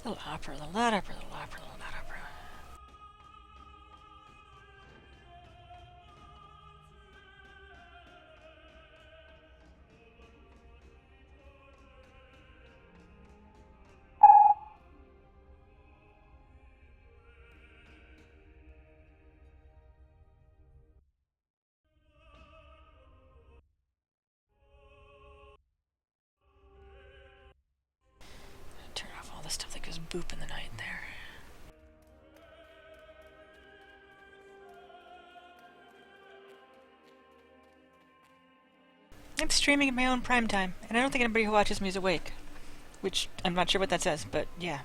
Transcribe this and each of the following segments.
Little opera, little that opera, little opera, little that opera. Turn off all the stuff that goes boop in the night there. I'm streaming at my own prime time, and I don't think anybody who watches me is awake. Which, I'm not sure what that says, but yeah.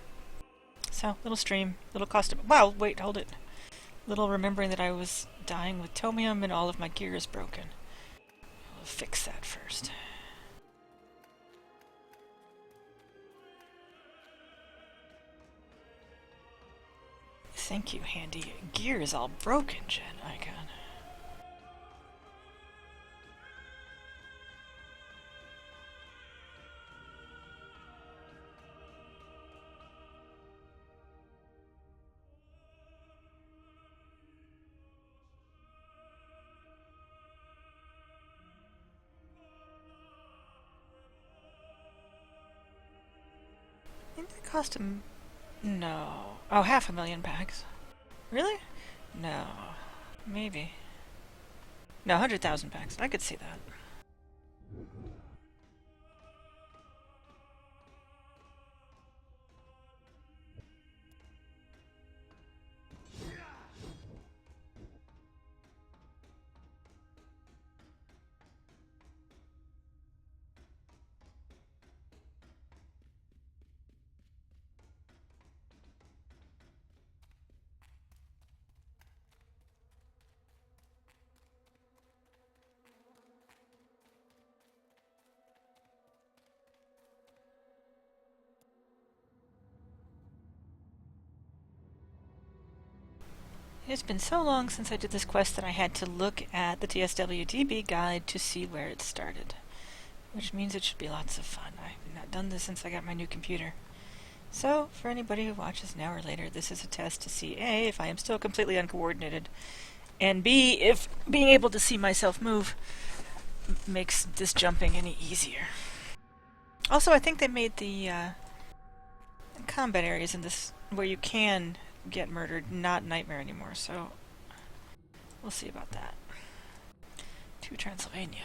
So, little stream, little cost of... Wow, wait, hold it. Little remembering that I was dying with tomium and all of my gear is broken. We'll fix that first. Thank you, Handy. Gear is all broken, Jen Icon. Didn't that cost him... No. Oh, 500,000 packs. Really? No. Maybe. No, 100,000 packs. I could see that. It's been so long since I did this quest that I had to look at the TSWDB guide to see where it started. Which means it should be lots of fun. I've not done this since I got my new computer. So, for anybody who watches now or later, this is a test to see A, if I am still completely uncoordinated, and B, if being able to see myself move makes this jumping any easier. Also, I think they made the combat areas in this where you can get murdered not Nightmare anymore, so we'll see about that. To Transylvania.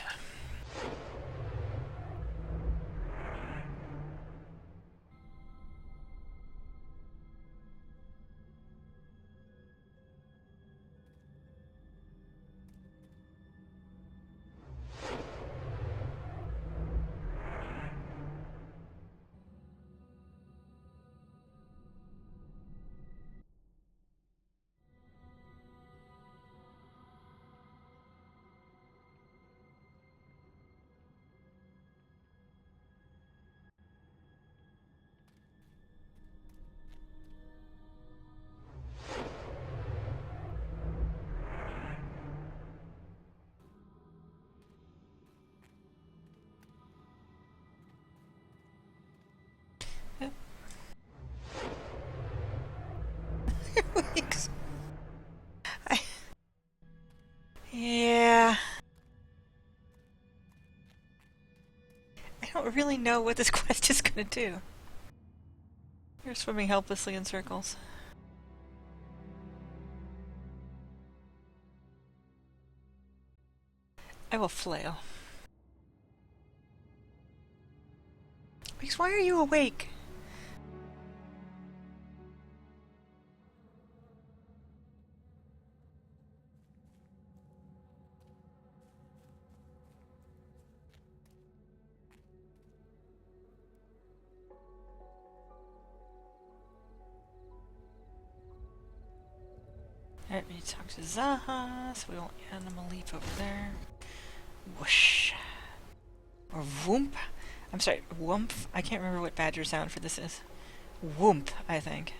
Weeks. Yeah. I don't really know what this quest is gonna do. You're swimming helplessly in circles. I will flail. Weeks, why are you awake? Alright, we need to talk to Zaha, so we won't animal leap over there. Whoosh. Or whoomp. I'm sorry, whoomp. I can't remember what badger sound for this is. Whoomp, I think.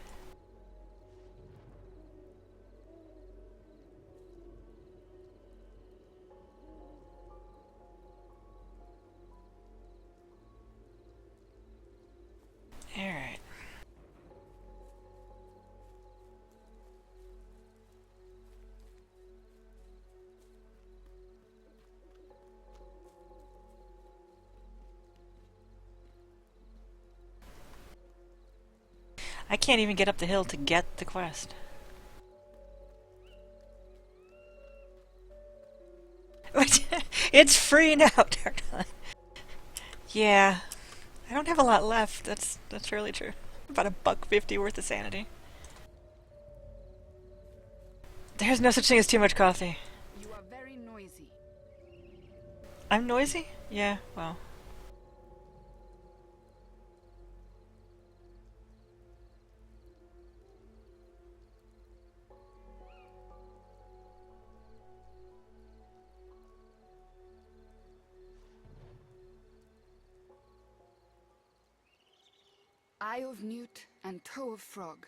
Alright. I can't even get up the hill to get the quest. It's free now, Darkon. Yeah. I don't have a lot left. That's really true. About $1.50 worth of sanity. There's no such thing as too much coffee. You are very noisy. I'm noisy? Yeah, well. Eye of newt and toe of frog,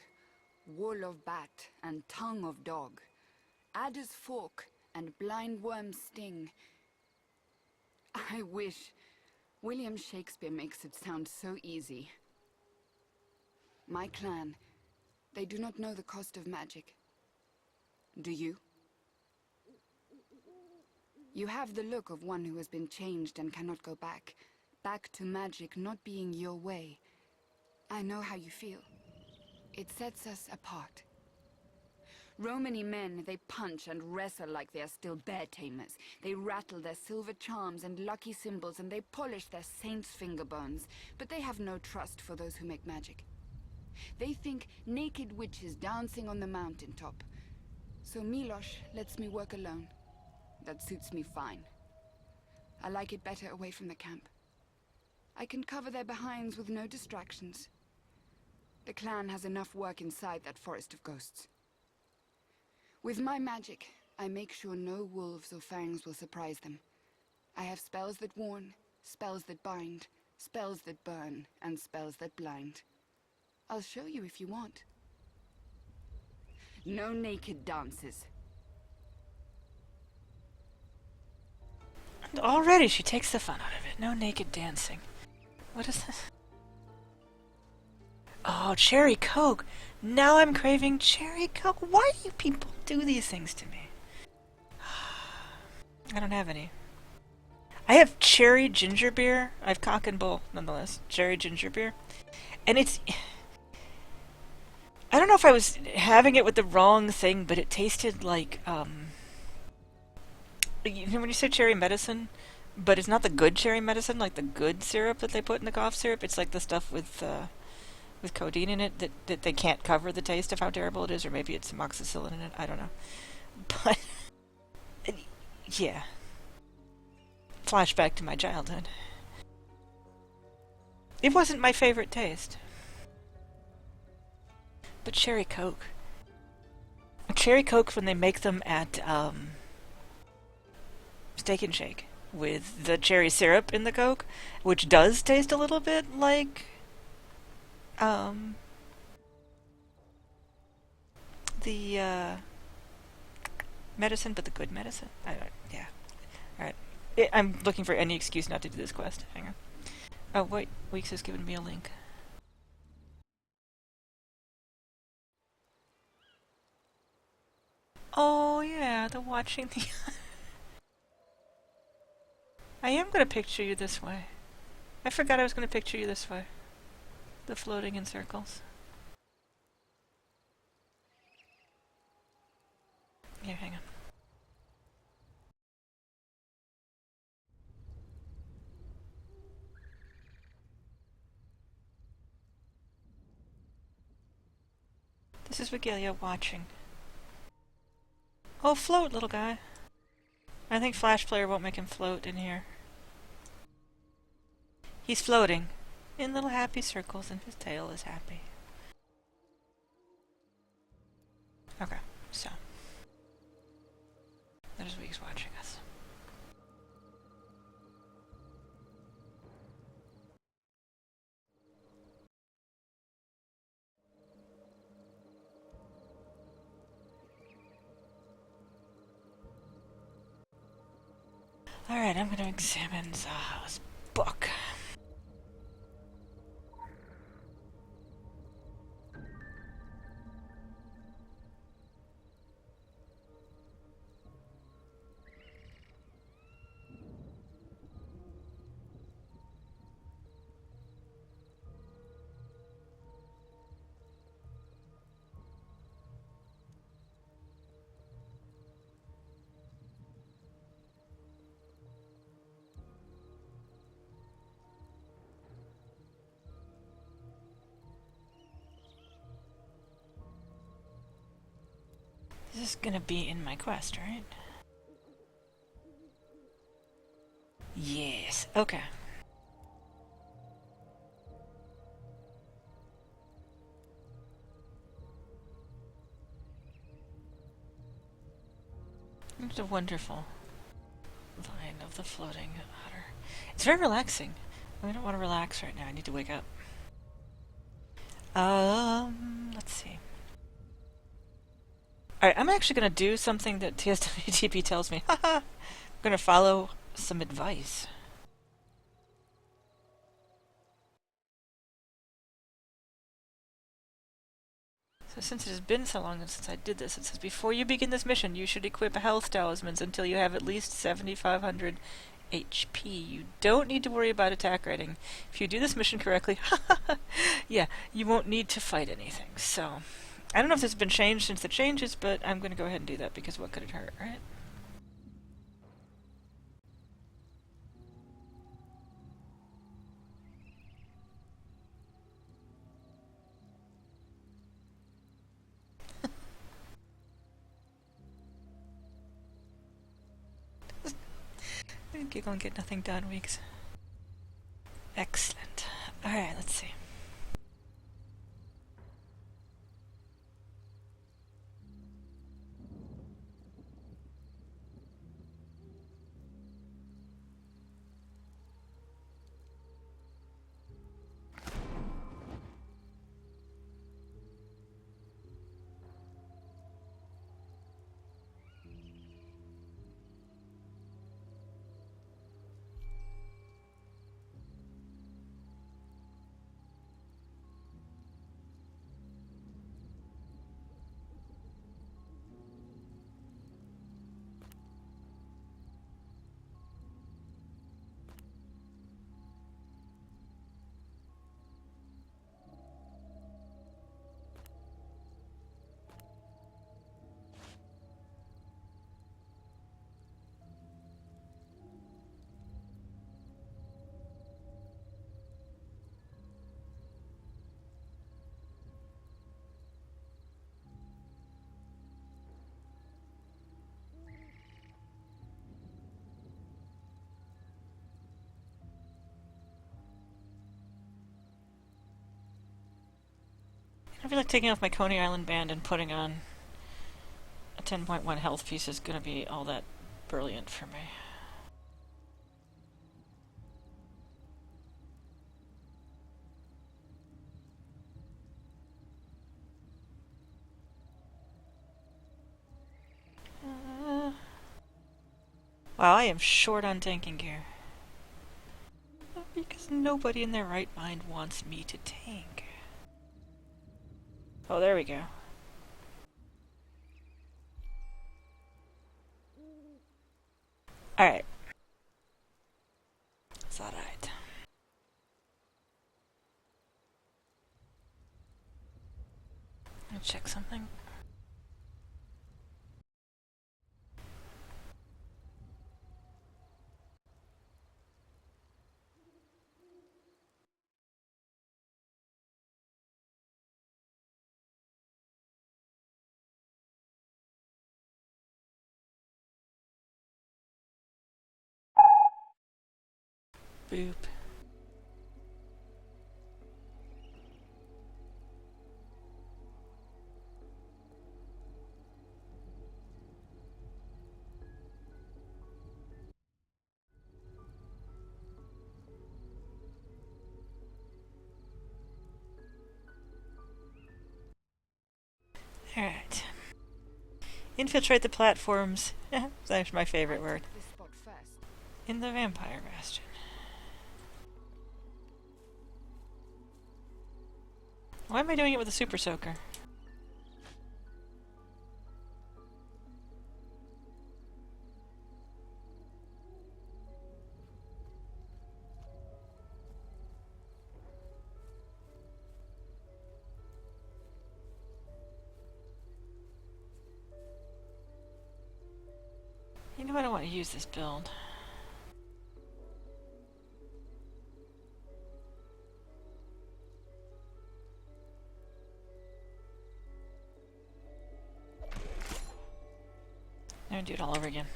wool of bat and tongue of dog, adder's fork and blind worm's sting. I wish William Shakespeare makes it sound so easy. My clan, they do not know the cost of magic. Do you? You have the look of one who has been changed and cannot go back. Back to magic not being your way. I know how you feel. It sets us apart. Romany men, they punch and wrestle like they are still bear tamers. They rattle their silver charms and lucky symbols, and they polish their saints' finger bones. But they have no trust for those who make magic. They think naked witches dancing on the mountaintop. So Milosh lets me work alone. That suits me fine. I like it better away from the camp. I can cover their behinds with no distractions. The clan has enough work inside that forest of ghosts. With my magic, I make sure no wolves or fangs will surprise them. I have spells that warn, spells that bind, spells that burn, and spells that blind. I'll show you if you want. No naked dances. And already she takes the fun out of it. No naked dancing. What is this? Oh, cherry coke. Now I'm craving cherry coke. Why do you people do these things to me? I don't have any. I have cherry ginger beer. I have cock and bull, nonetheless. Cherry ginger beer. And it's... I don't know if I was having it with the wrong thing, but it tasted like, you know when you say cherry medicine, but it's not the good cherry medicine, like the good syrup that they put in the cough syrup. It's like the stuff with codeine in it that they can't cover the taste of how terrible it is, or maybe it's amoxicillin in it. I don't know. But, yeah. Flashback to my childhood. It wasn't my favorite taste. But cherry coke. Cherry cokes when they make them at Steak and Shake with the cherry syrup in the coke, which does taste a little bit like the medicine, but the good medicine. Yeah. Alright. I'm looking for any excuse not to do this quest. Hang on. Oh, wait. Weeks has given me a link. Oh, yeah, the watching the... I am going to picture you this way. I forgot I was going to picture you this way. The floating in circles. Here, hang on. This is Vigilia watching. Oh, float, little guy. I think Flash Player won't make him float in here. He's floating in little happy circles, and his tail is happy. Okay, so. That is Weeks watching us. Alright, I'm gonna examine Zaha's book. This is gonna be in my quest, right? Yes. Okay. It's a wonderful vine of the floating otter. It's very relaxing. I don't want to relax right now. I need to wake up. Let's see. Alright, I'm actually going to do something that TSWTP tells me. Haha! I'm going to follow some advice. So since it has been so long since I did this, it says, before you begin this mission, you should equip health talismans until you have at least 7,500 HP. You don't need to worry about attack rating. If you do this mission correctly, yeah, you won't need to fight anything. So, I don't know if this has been changed since the changes, but I'm going to go ahead and do that because what could it hurt, right? Giggle and get nothing done weeks. Excellent. Alright, let's see. I feel like taking off my Coney Island band and putting on a 10.1 health piece is going to be all that brilliant for me. Wow, I am short on tanking gear. Because nobody in their right mind wants me to tank. Oh, there we go. Alright. It's alright. Let me check something. Boop. Alright. Infiltrate the platforms. That's actually my favorite word. In the Vampire Bastion. Why am I doing it with a Super Soaker? You know I don't want to use this build. gonna do it all over again.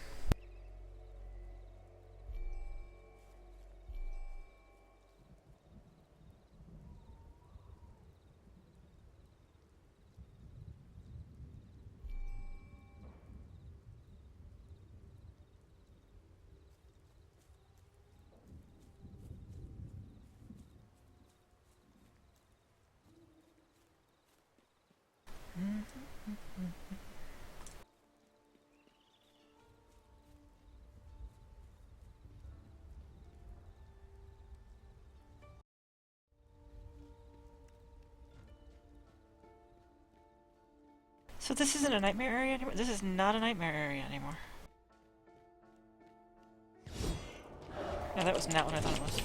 So this isn't a nightmare area anymore? This is not a nightmare area anymore. No, that was not what I thought it was.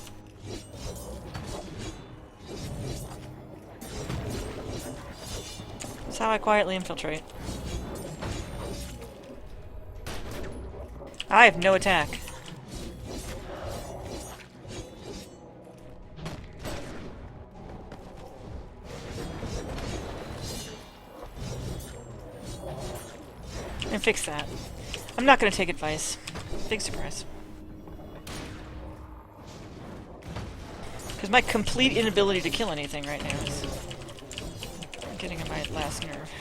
That's how I quietly infiltrate. I have no attack. And fix that. I'm not going to take advice. Big surprise. Because my complete inability to kill anything right now is getting on my last nerve.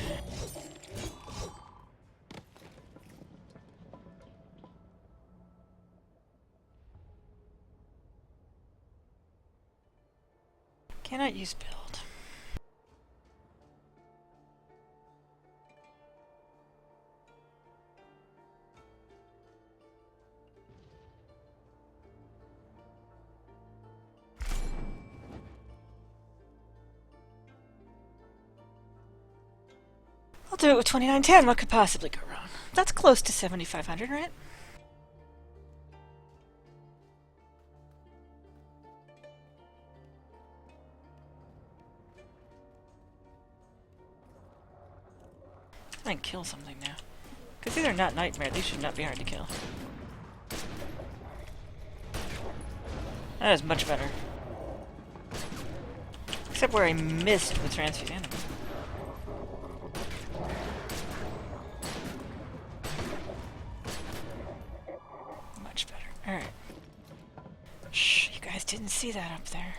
Cannot use build. I'll do it with 2910. What could possibly go wrong? That's close to 7,500, right? I can kill something now. Because these are not nightmare. These should not be hard to kill. That is much better. Except where I missed with transfuse animals. Much better. Alright. Shh, you guys didn't see that up there.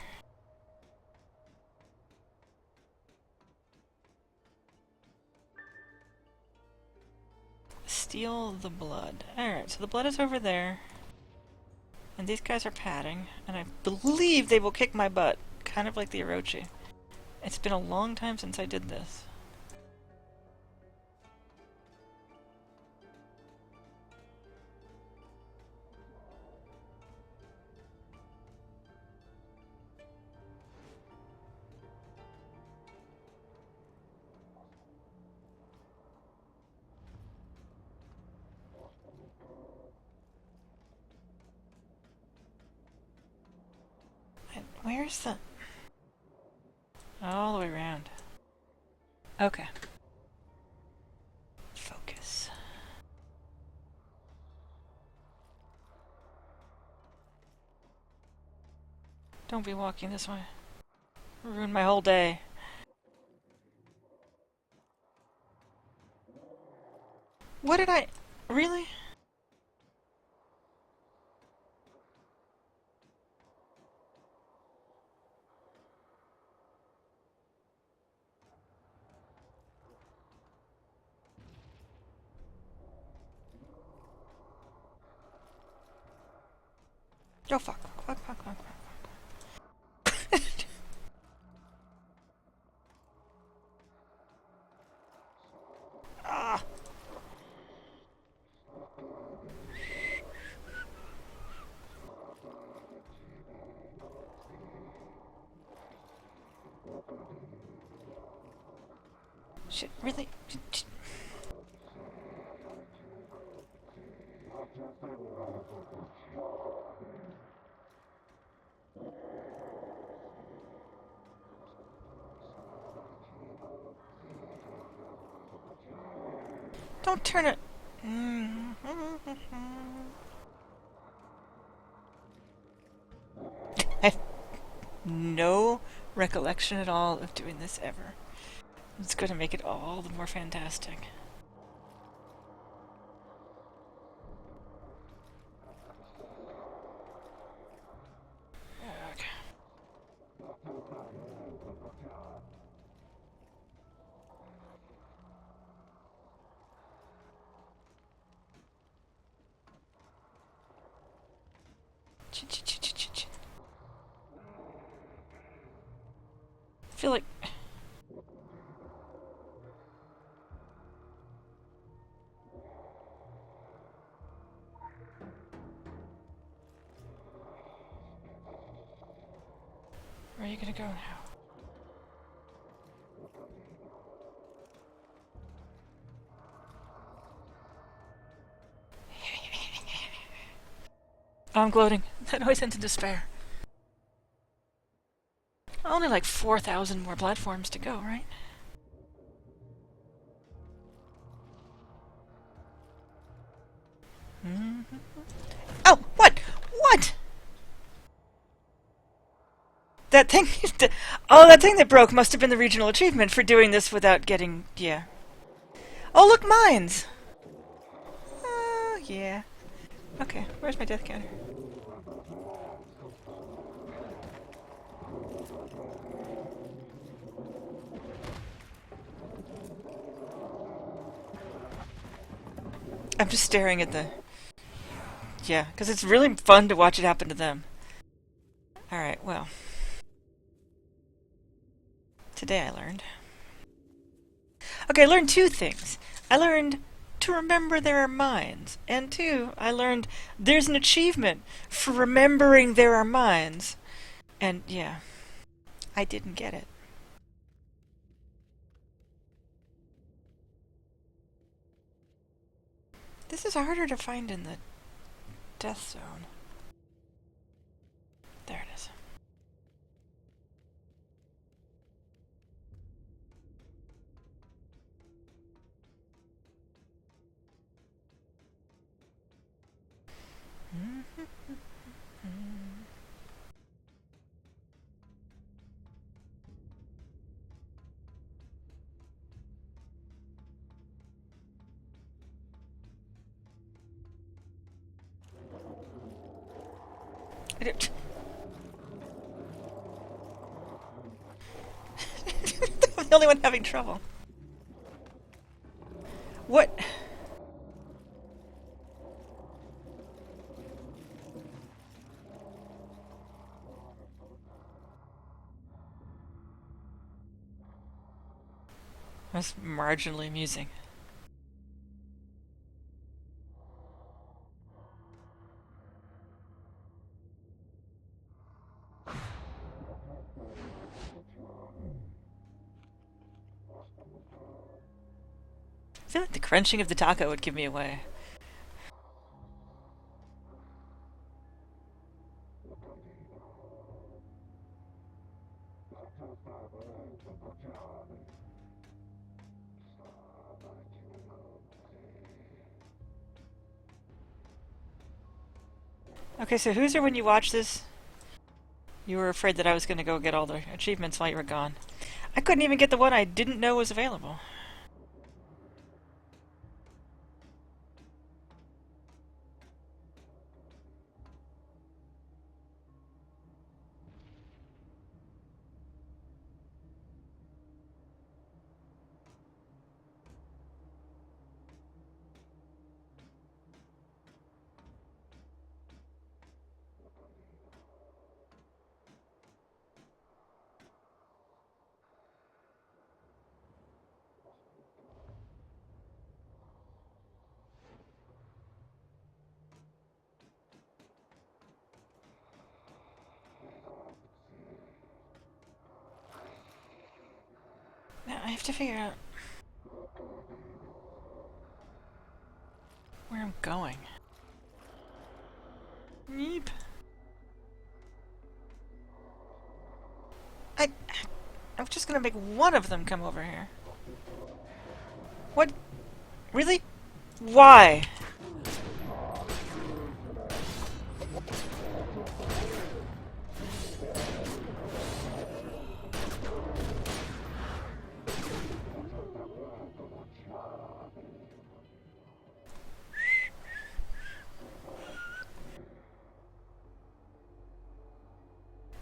Steal the blood. Alright, so the blood is over there. And these guys are padding. And I believe they will kick my butt. Kind of like the Orochi. It's been a long time since I did this. Where's the... all the way around. Okay. Focus. Don't be walking this way. Ruin my whole day. What did I... really? Oh fuck, fuck, fuck, fuck, fuck. Ah! Shit, really? Don't turn it. I have no recollection at all of doing this ever. It's going to make it all the more fantastic. I feel like... Where are you gonna go now? Oh, I'm gloating. That always ends in despair. Only like 4,000 more platforms to go, right? Mm-hmm. Oh, what? What? That thing... Oh, that thing that broke must have been the regional achievement for doing this without getting... Yeah. Oh, look, mines! Oh, yeah. Okay, where's my death counter? I'm just staring at the... Yeah, because it's really fun to watch it happen to them. Alright, well. Today I learned. Okay, I learned two things. I learned to remember there are mines. And two, I learned there's an achievement for remembering there are mines. And yeah, I didn't get it. This is harder to find in the death zone. There it is. I'm the only one having trouble. What? That's marginally amusing. I feel like the crunching of the taco would give me away. Okay, so Hooser, when you watch this, you were afraid that I was going to go get all the achievements while you were gone. I couldn't even get the one I didn't know was available. Now I have to figure out where I'm going. Yeep. I'm just gonna make one of them come over here. What? Really? Why?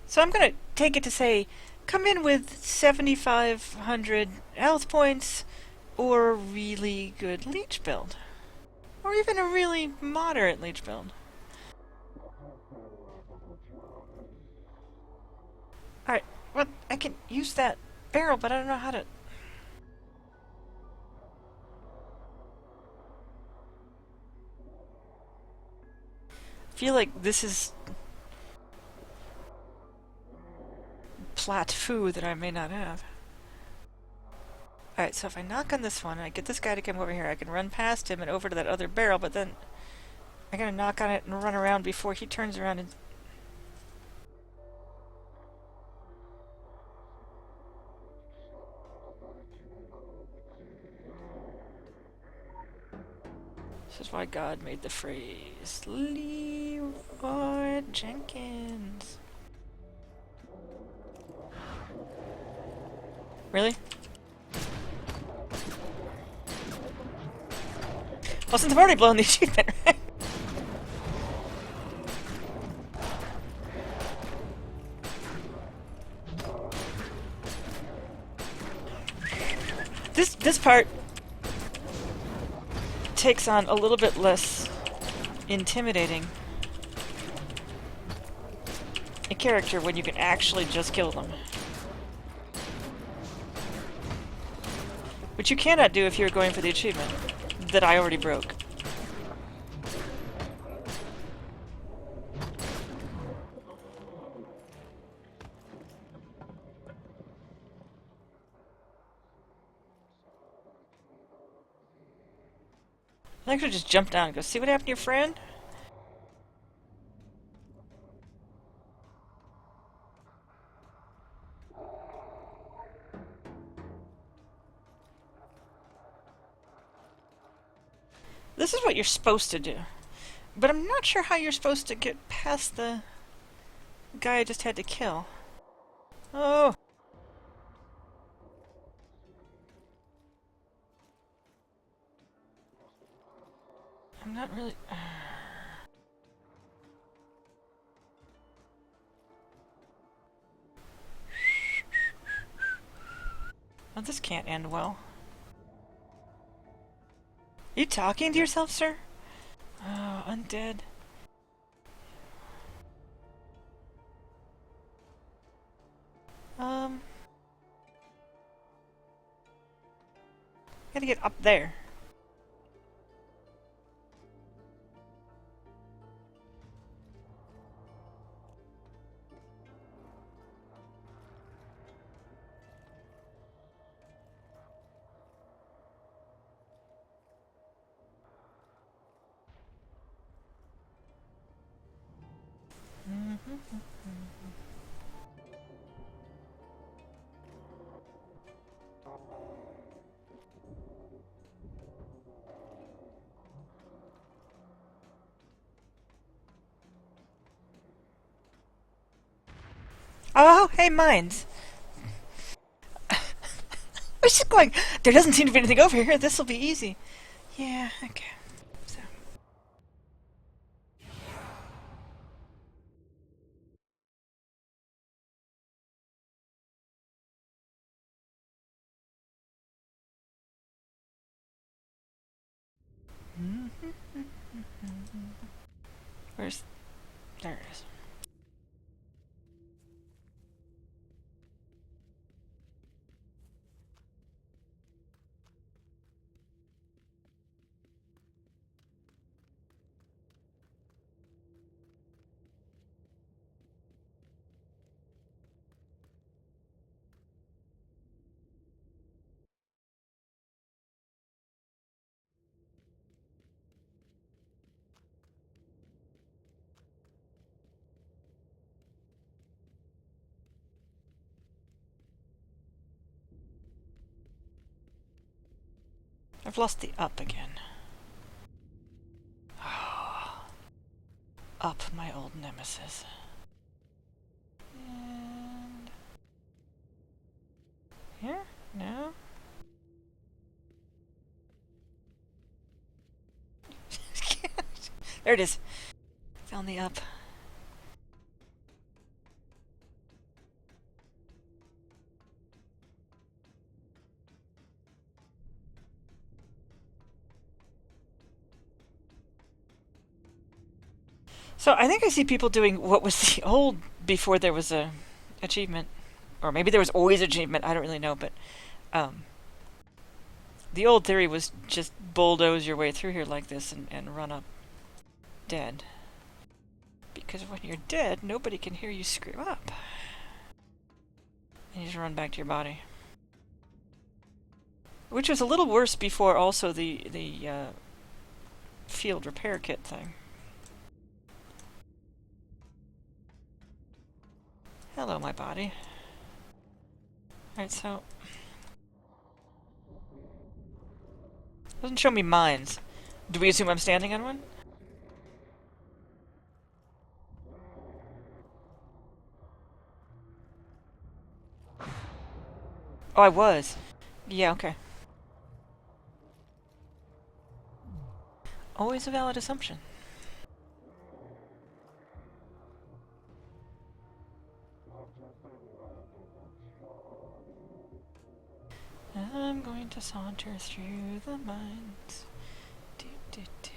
So I'm gonna take it to say, come in with 7,500 health points, or a really good leech build. Or even a really moderate leech build. I can use that barrel, but I don't know how to... I feel like this is plat foo that I may not have. Alright, so if I knock on this one and I get this guy to come over here, I can run past him and over to that other barrel, but then I gotta knock on it and run around before he turns around and... This is why God made the phrase, Leroy Jenkins. Really? Well, since I've already blown the achievement, right? This part takes on a little bit less intimidating a character when you can actually just kill them. Which you cannot do if you're going for the achievement that I already broke. I could just jump down and go, see what happened to your friend? This is what you're supposed to do. But I'm not sure how you're supposed to get past the guy I just had to kill. Oh! I'm not really... Well, this can't end well. Are you talking to yourself, sir? Oh, undead. Gotta get up there. Oh, hey, mines. I was just going, there doesn't seem to be anything over here. This will be easy. Yeah, okay. So. Where's... There it is. I've lost the up again. Up, my old nemesis. And... Here? No? There it is. Found the up. So I think I see people doing what was the old before there was a achievement Or maybe there was always achievement, I don't really know, but the old theory was just bulldoze your way through here like this and run up dead. Because when you're dead, nobody can hear you scream up. And you just run back to your body. Which was a little worse before also the field repair kit thing. Hello, my body. Alright, so... doesn't show me mines. Do we assume I'm standing on one? Oh, I was. Yeah, okay. Always a valid assumption. I'm going to saunter through the mines. Do, do, do.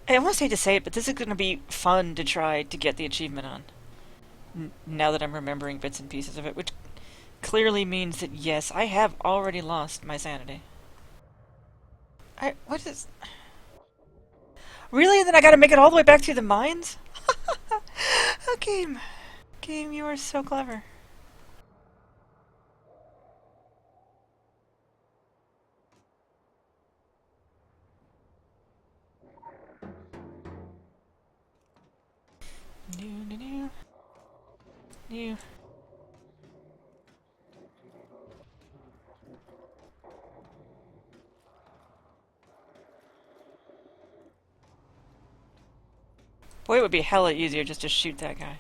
I almost hate to say it, but this is going to be fun to try to get the achievement on. Now that I'm remembering bits and pieces of it, which clearly means that, yes, I have already lost my sanity. What is... Really? Then I gotta make it all the way back through the mines? Oh, game. Game, you are so clever. New. Boy, it would be hella easier just to shoot that guy.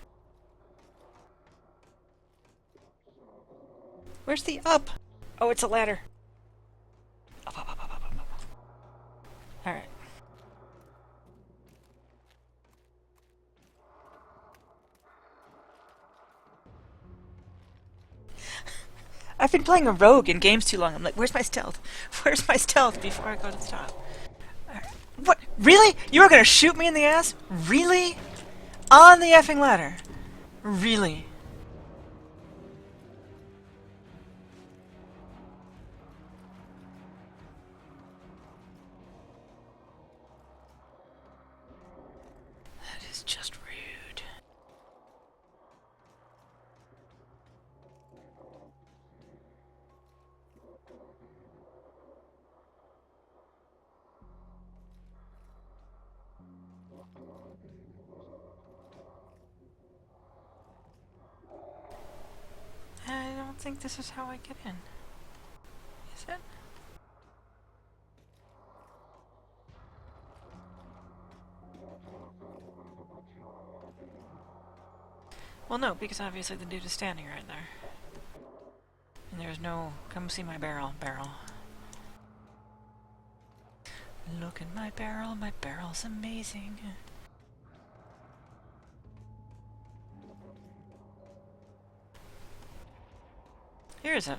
Where's the up? Oh, it's a ladder. Up, up, up, up, up, up, up. Alright. I've been playing a rogue in games too long. I'm like, where's my stealth? Where's my stealth before I go to the top? Right. What? Really? You were gonna shoot me in the ass? Really? On the effing ladder? Really? That is just rude. I don't think this is how I get in. Is it? Well, no, because obviously the dude is standing right there. And there's no, come see my barrel. Look at my barrel's amazing. Here's a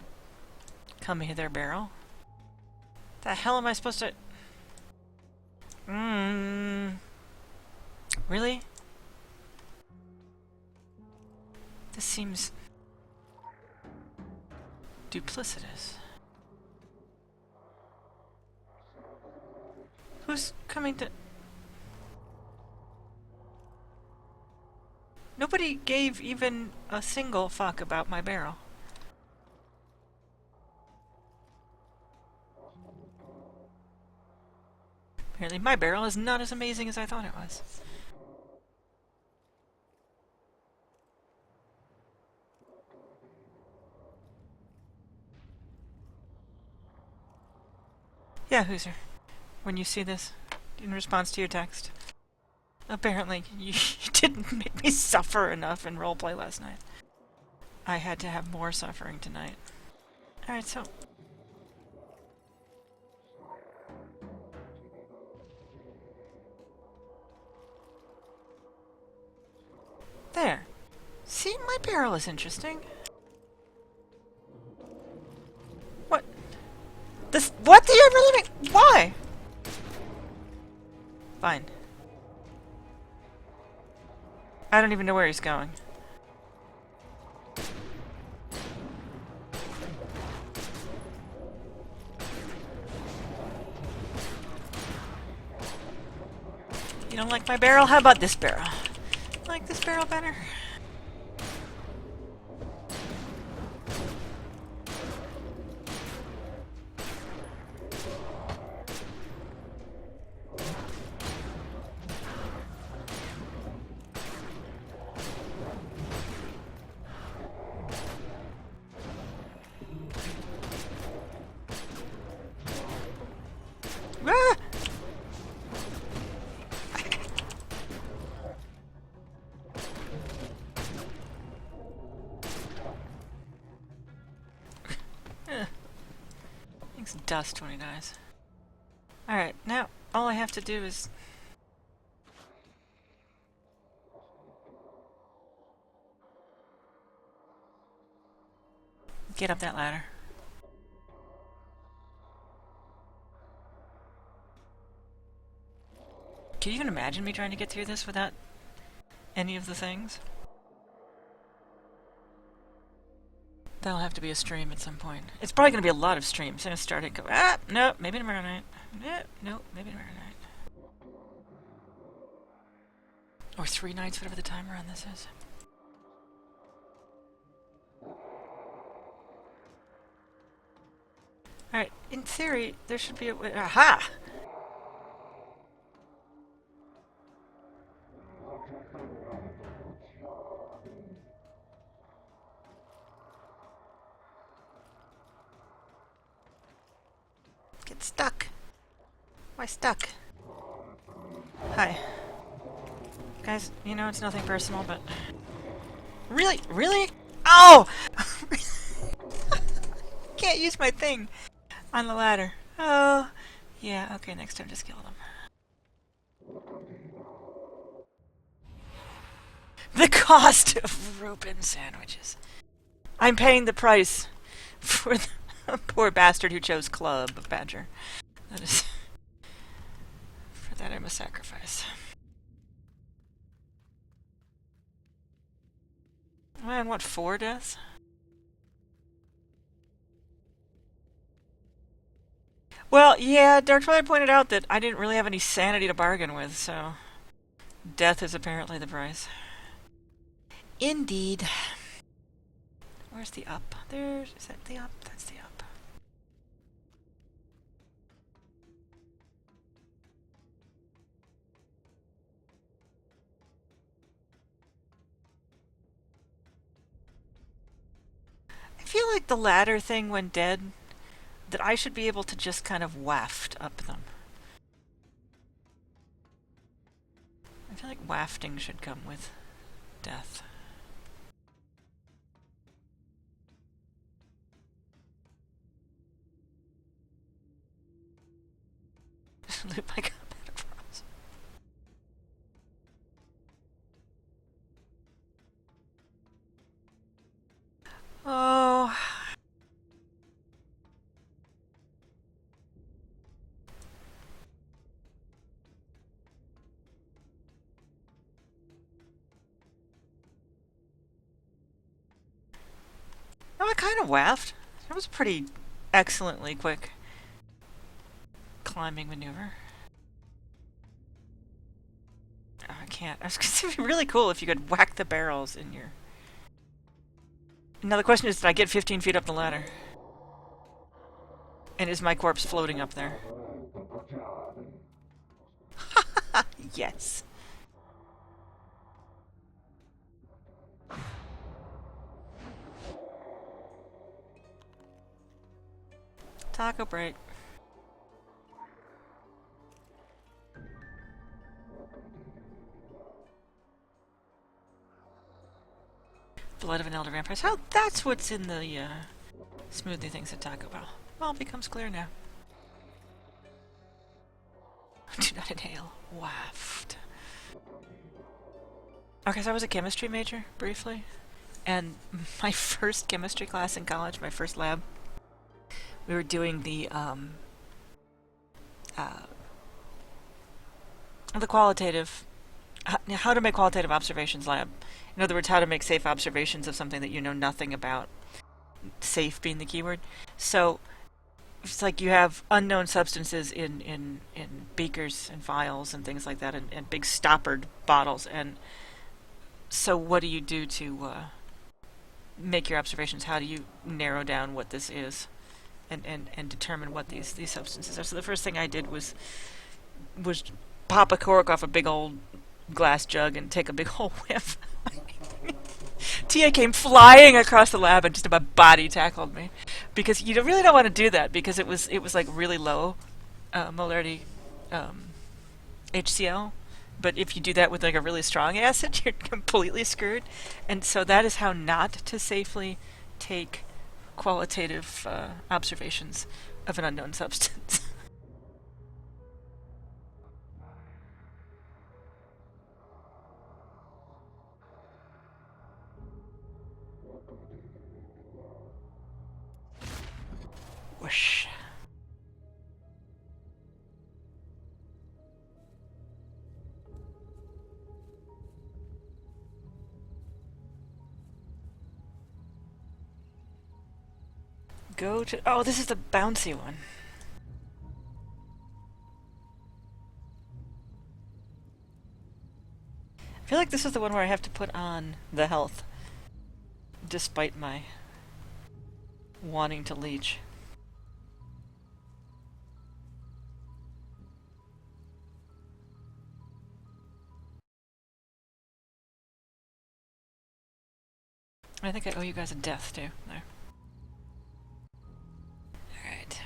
come hither barrel. The hell am I supposed to... Really? This seems... duplicitous. Who's coming to... Nobody gave even a single fuck about my barrel. Apparently my barrel is not as amazing as I thought it was. Yeah, Hooser. When you see this, in response to your text. Apparently, you didn't make me suffer enough in roleplay last night. I had to have more suffering tonight. Alright, so... There. See, my barrel is interesting. What? What do you really mean? Why? Fine. I don't even know where he's going. You don't like my barrel? How about this barrel? Like this barrel better? Ah! Makes dust when he dies. Alright, now all I have to do is... get up that ladder. Can you even imagine me trying to get through this without any of the things? That'll have to be a stream at some point. It's probably going to be a lot of streams. I'm going to start it and go, ah, no, maybe tomorrow night. No, maybe tomorrow night. Or 3 nights, whatever the timer on this is. Alright, in theory, there should be a way. Aha! Get stuck. Why stuck? Hi. Guys, you know it's nothing personal, but... Really? Really? Oh! Can't use my thing on the ladder. Oh. Yeah, okay, next time just kill them. The cost of Reuben sandwiches. I'm paying the price for the poor bastard who chose Club Badger. That is... For that I must sacrifice. Man, what, 4 deaths? Well, yeah, Dark Twilight pointed out that I didn't really have any sanity to bargain with, so... Death is apparently the price. Indeed. Where's the up? There's... Is that the up? That's the up. I feel like the ladder thing when dead, that I should be able to just kind of waft up them. I feel like wafting should come with death. Loop my combat across. Oh. No, I kind of waft. That was pretty excellently quick climbing maneuver. Oh, I can't. I was gonna say it'd be really cool if you could whack the barrels in your... Now the question is, did I get 15 feet up the ladder? And is my corpse floating up there? Yes. Taco break. Blood of an Elder Vampire. Oh, that's what's in the smoothie things at Taco Bell. All becomes clear now. Do not inhale. Waft. Okay, so I was a chemistry major, briefly. And my first chemistry class in college, my first lab, we were doing the the qualitative, how to make qualitative observations lab. In other words, how to make safe observations of something that you know nothing about. Safe being the keyword. So it's like you have unknown substances in beakers and vials and things like that, and big stoppered bottles. And so what do you do to make your observations? How do you narrow down what this is and determine what these substances are? So the first thing I did was pop a cork off a big old glass jug and take a big old whiff. Tia came flying across the lab and just about body tackled me, because you really don't want to do that, because it was like really low molarity HCl. But if you do that with like a really strong acid, you're completely screwed. And so that is how not to safely take qualitative observations of an unknown substance. Whoosh. Go to... Oh, this is the bouncy one. I feel like this is the one where I have to put on the health, despite my wanting to leech. I think I owe you guys a death, too. There. Alright.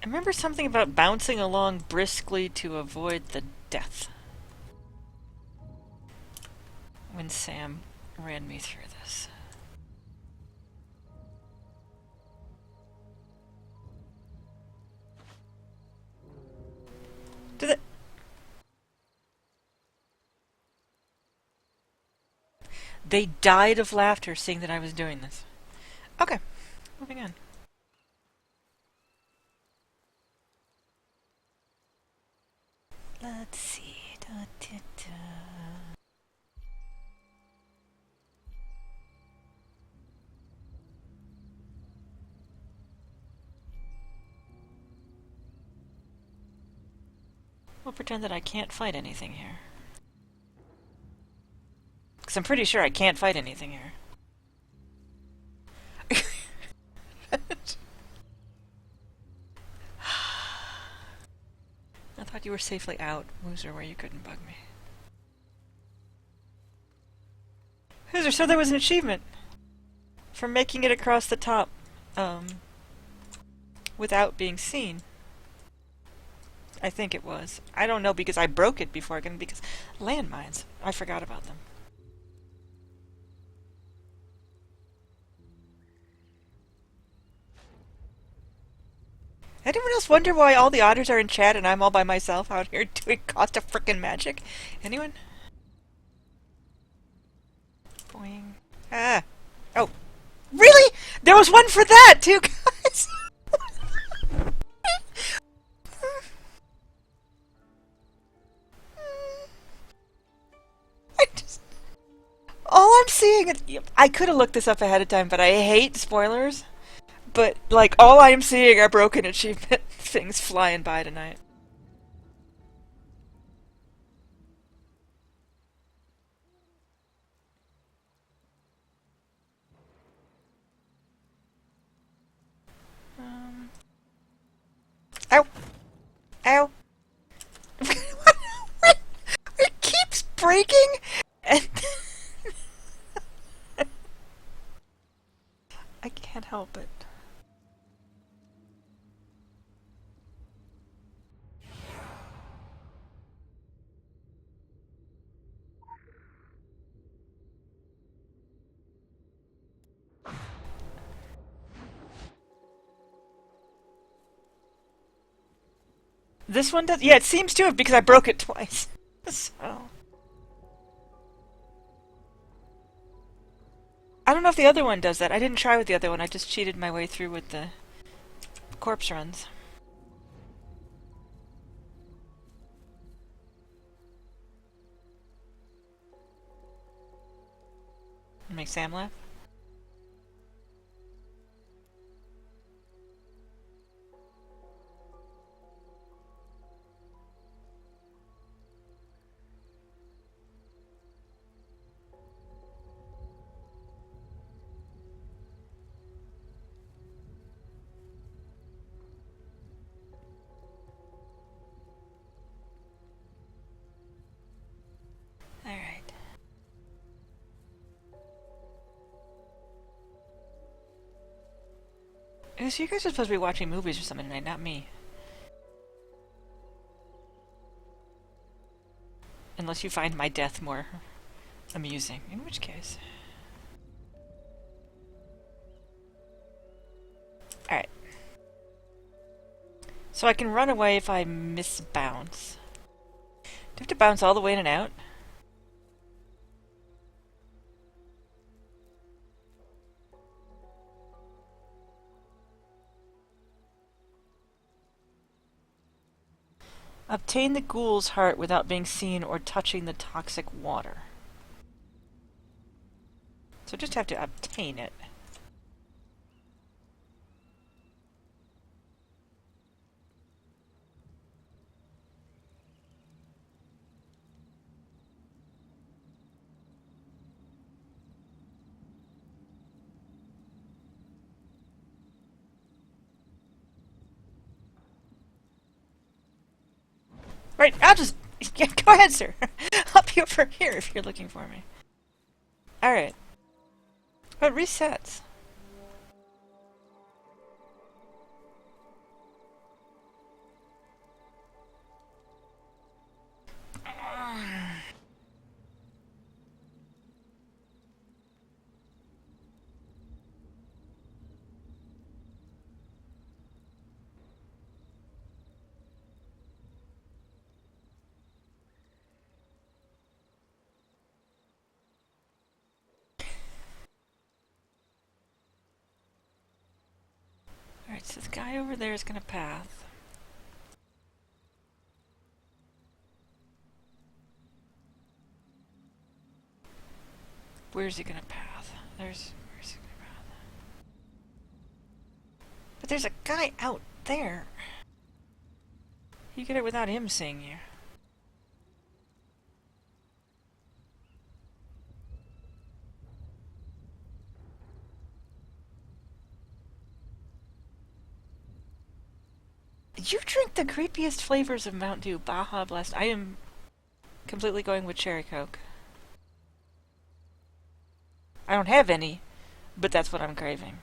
I remember something about bouncing along briskly to avoid the death when Sam ran me through this. Did it? They died of laughter seeing that I was doing this. Okay, moving on. Let's see. Da, da, da. We'll pretend that I can't fight anything here. Because I'm pretty sure I can't fight anything here. I thought you were safely out, Woozer, where you couldn't bug me. Woozer, so there was an achievement for making it across the top without being seen. I think it was. I don't know, because I broke it before again, because landmines. I forgot about them. Anyone else wonder why all the otters are in chat and I'm all by myself out here doing cost of frickin' magic? Anyone? Boing. Ah. Oh. Really? There was one for that too, guys! All I'm seeing... I could have looked this up ahead of time, but I hate spoilers. But, like, all I'm seeing are broken achievement things flying by tonight. Ow! Ow! It keeps breaking! And... I can't help it. This one does? Yeah, it seems to have because I broke it twice. So... I don't know if the other one does that. I didn't try with the other one. I just cheated my way through with the corpse runs. Make Sam laugh? Alright. So you guys are supposed to be watching movies or something tonight, not me. Unless you find my death more amusing. In which case... Alright. So I can run away if I misbounce. Do I have to bounce all the way in and out? Obtain the ghoul's heart without being seen or touching the toxic water. So just have to obtain it. Right, I'll just... Yeah, go ahead, sir. I'll be over here if you're looking for me. Alright. Oh, it resets. Alright, so the guy over there is gonna path. Where's he gonna path? Where's he gonna path? But there's a guy out there. You get it without him seeing you. You drink the creepiest flavors of Mountain Dew, Baja Blast. I am completely going with Cherry Coke. I don't have any, but that's what I'm craving.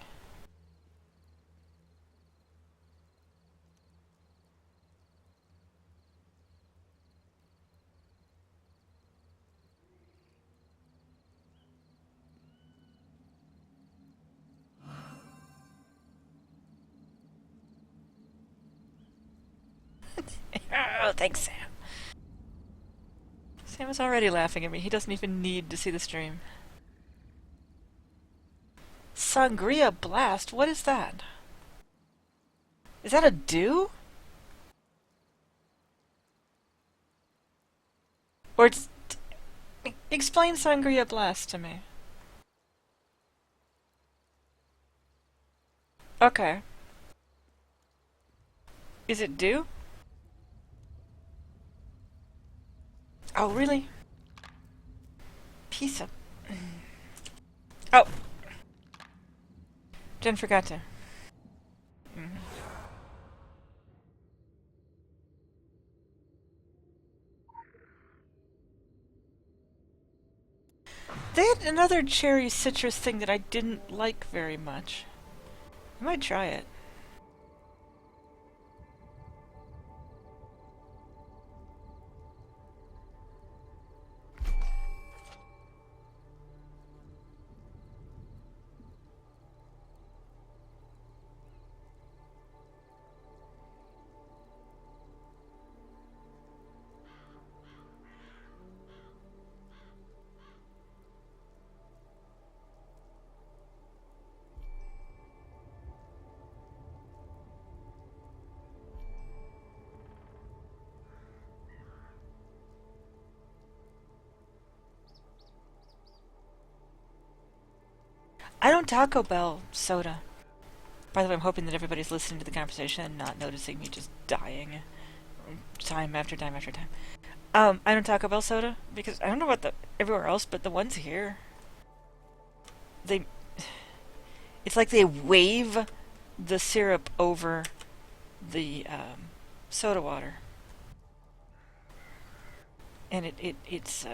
Oh, thanks, Sam. Sam is already laughing at me. He doesn't even need to see the stream. Sangria Blast? What is that? Is that a dew? Or it's... Explain Sangria Blast to me. Okay. Is it dew? Oh, really? Piece of... Oh! Jen forgot to... They had another cherry citrus thing that I didn't like very much. I might try it. don't Taco Bell soda. By the way, I'm hoping that everybody's listening to the conversation and not noticing me just dying time after time after time. I don't Taco Bell soda because I don't know about the everywhere else, but the ones here, they, it's like they wave the syrup over the soda water, and it's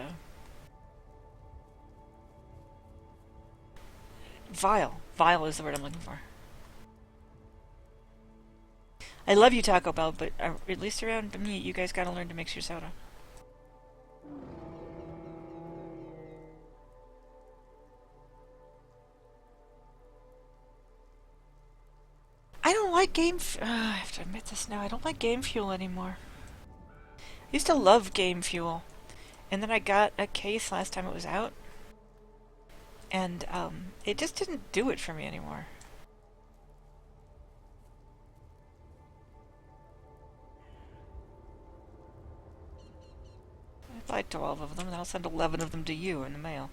vile. Vile is the word I'm looking for. I love you, Taco Bell, but at least around me, you guys gotta learn to mix your soda. I don't like I have to admit this now. I don't like Game Fuel anymore. I used to love Game Fuel, and then I got a case last time it was out, and it just didn't do it for me anymore. I buy 12 of them, and I'll send 11 of them to you in the mail.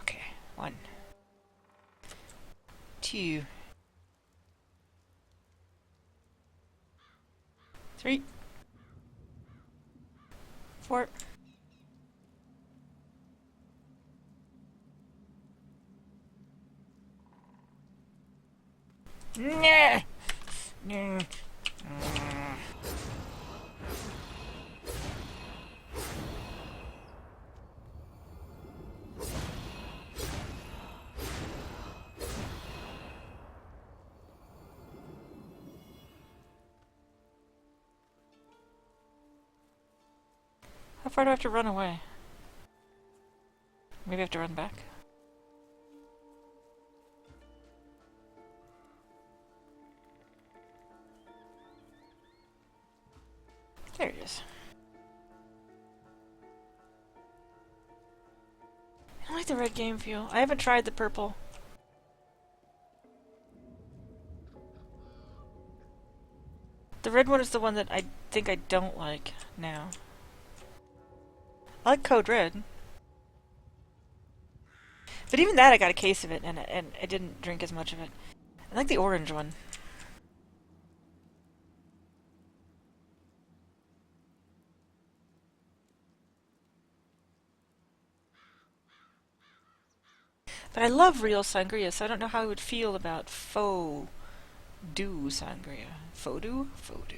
Okay, 1, 2, 3, 4. Nah. Nah. How far do I have to run away? Maybe I have to run back? There it is. I like the red Game Fuel. I haven't tried the purple. The red one is the one that I think I don't like now. I like Code Red. But even that I got a case of it and I didn't drink as much of it. I like the orange one. But I love real sangria, so I don't know how I would feel about faux do sangria. Faux do? Faux do.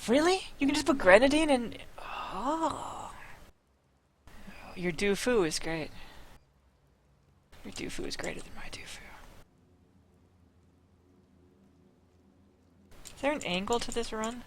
Really? You can just put grenadine and... Oh. Your dofu is great. Your dofu is greater than my dofu. Is there an angle to this run?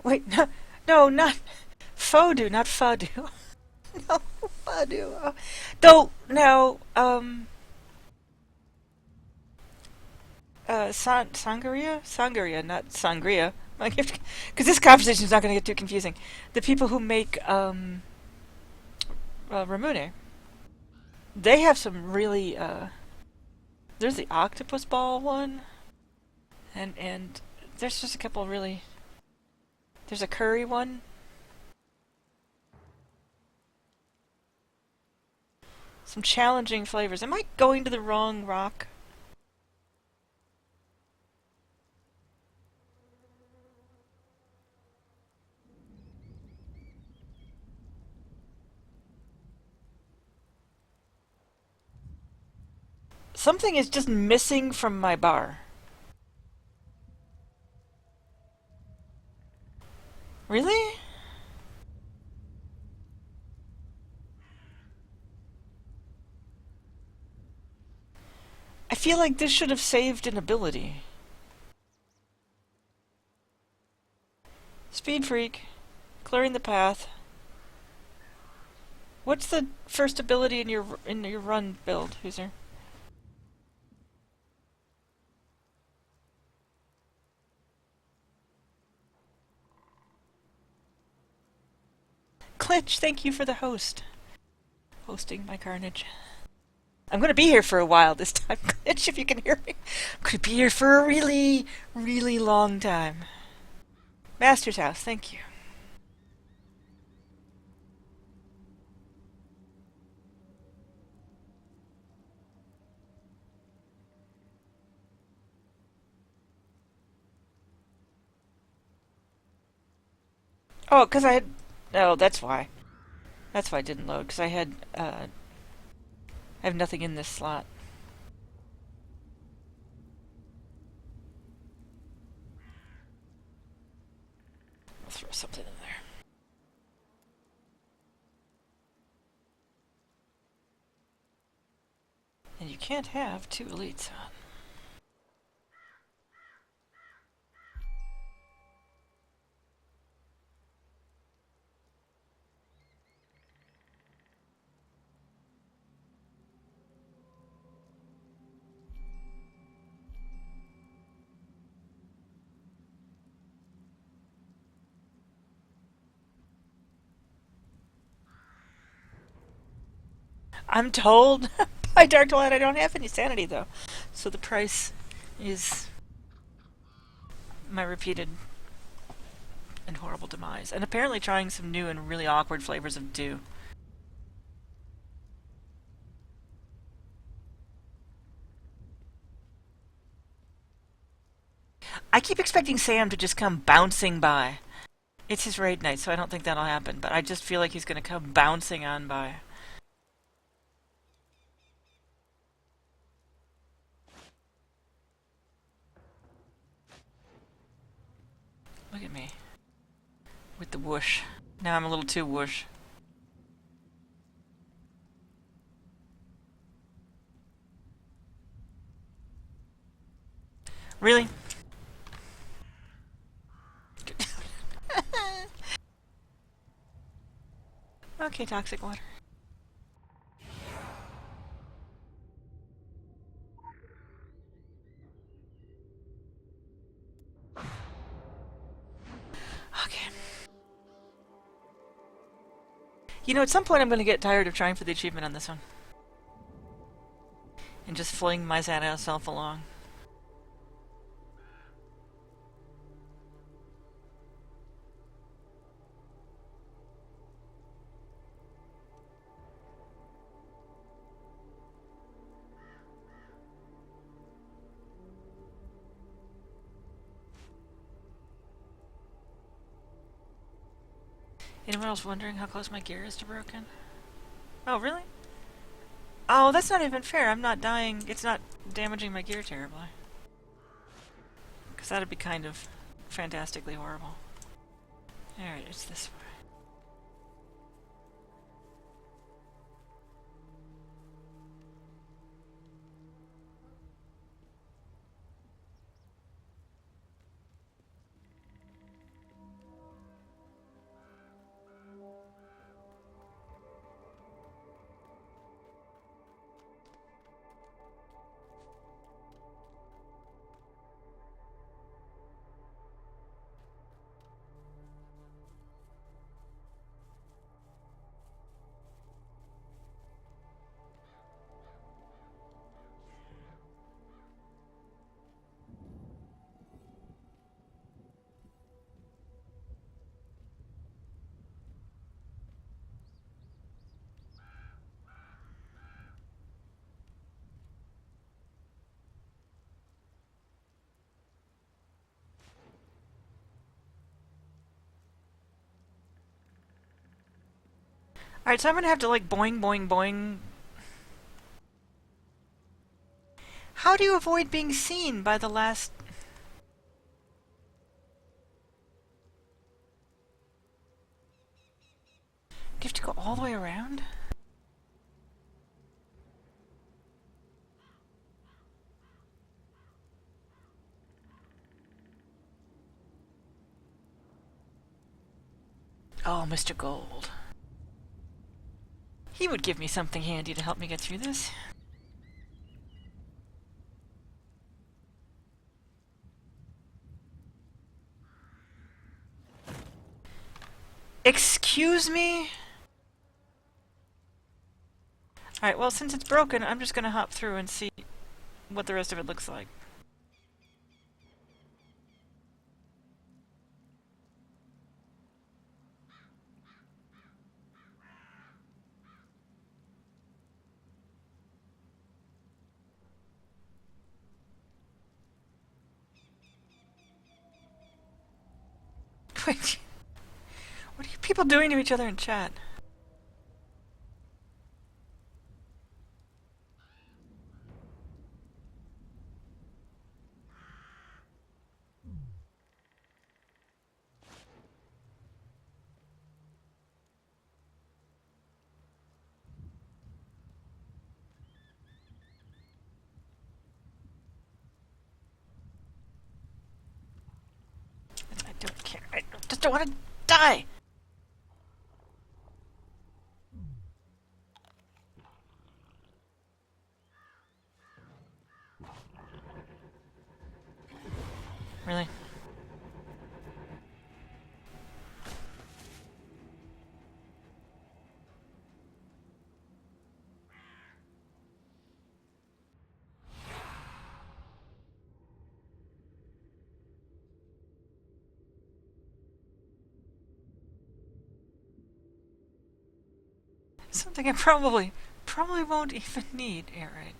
Wait, no, no, not faux do, not fado. No, fado. Oh. Though, now, Sangria? Sangria, not sangria. Because this conversation is not going to get too confusing. The people who make, Ramune. They have some really, there's the octopus ball one, and there's just a couple really, there's a curry one. Some challenging flavors. Am I going to the wrong rock? Something is just missing from my bar. Really? I feel like this should have saved an ability. Speed Freak. Clearing the path. What's the first ability in your run build, user? Glitch, thank you for the host. Hosting my carnage. I'm gonna be here for a while this time, Glitch, if you can hear me. I'm gonna be here for a really, really long time. Master's house, thank you. Oh, because I had... Oh, that's why. That's why it didn't load, because I had, I have nothing in this slot. I'll throw something in there. And you can't have two elites on. I'm told by Dark Twilight I don't have any sanity, though. So the price is my repeated and horrible demise. And apparently trying some new and really awkward flavors of dew. I keep expecting Sam to just come bouncing by. It's his raid night, so I don't think that'll happen, but I just feel like he's gonna come bouncing on by. Look at me. With the whoosh. Now I'm a little too whoosh. Really? Okay, toxic water. Okay. You know, at some point I'm going to get tired of trying for the achievement on this one. And just fling my sad ass self along. Anyone else wondering how close my gear is to broken? Oh, really? Oh, that's not even fair. I'm not dying. It's not damaging my gear terribly. Because that'd be kind of fantastically horrible. Alright, it's this way. Alright, so I'm gonna have to like boing, boing, boing. How do you avoid being seen by the last... Do you have to go all the way around? Oh, Mr. Gold. He would give me something handy to help me get through this. Excuse me? Alright, well, since it's broken, I'm just gonna hop through and see what the rest of it looks like. Wait, what are you people doing to each other in chat? I don't care. I just don't want to die! Really? Something I probably won't even need. Yeah, right.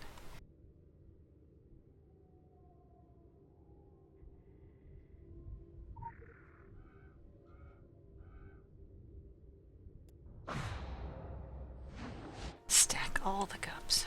Stack all the cups.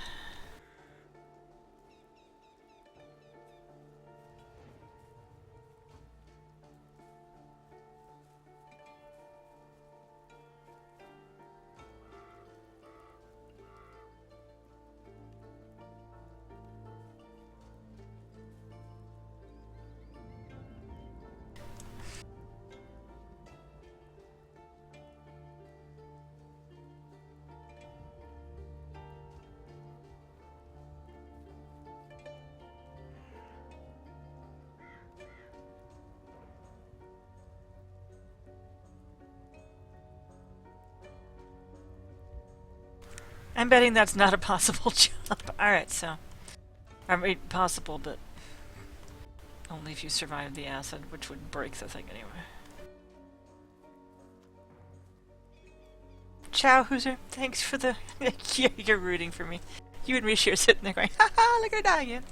I'm betting that's not a possible jump. Alright, so... I mean, possible, but... only if you survive the acid, which would break the thing anyway. Ciao, Hooser. Thanks for the... You're rooting for me. You and Rishi are sitting there going, haha, look at her die again.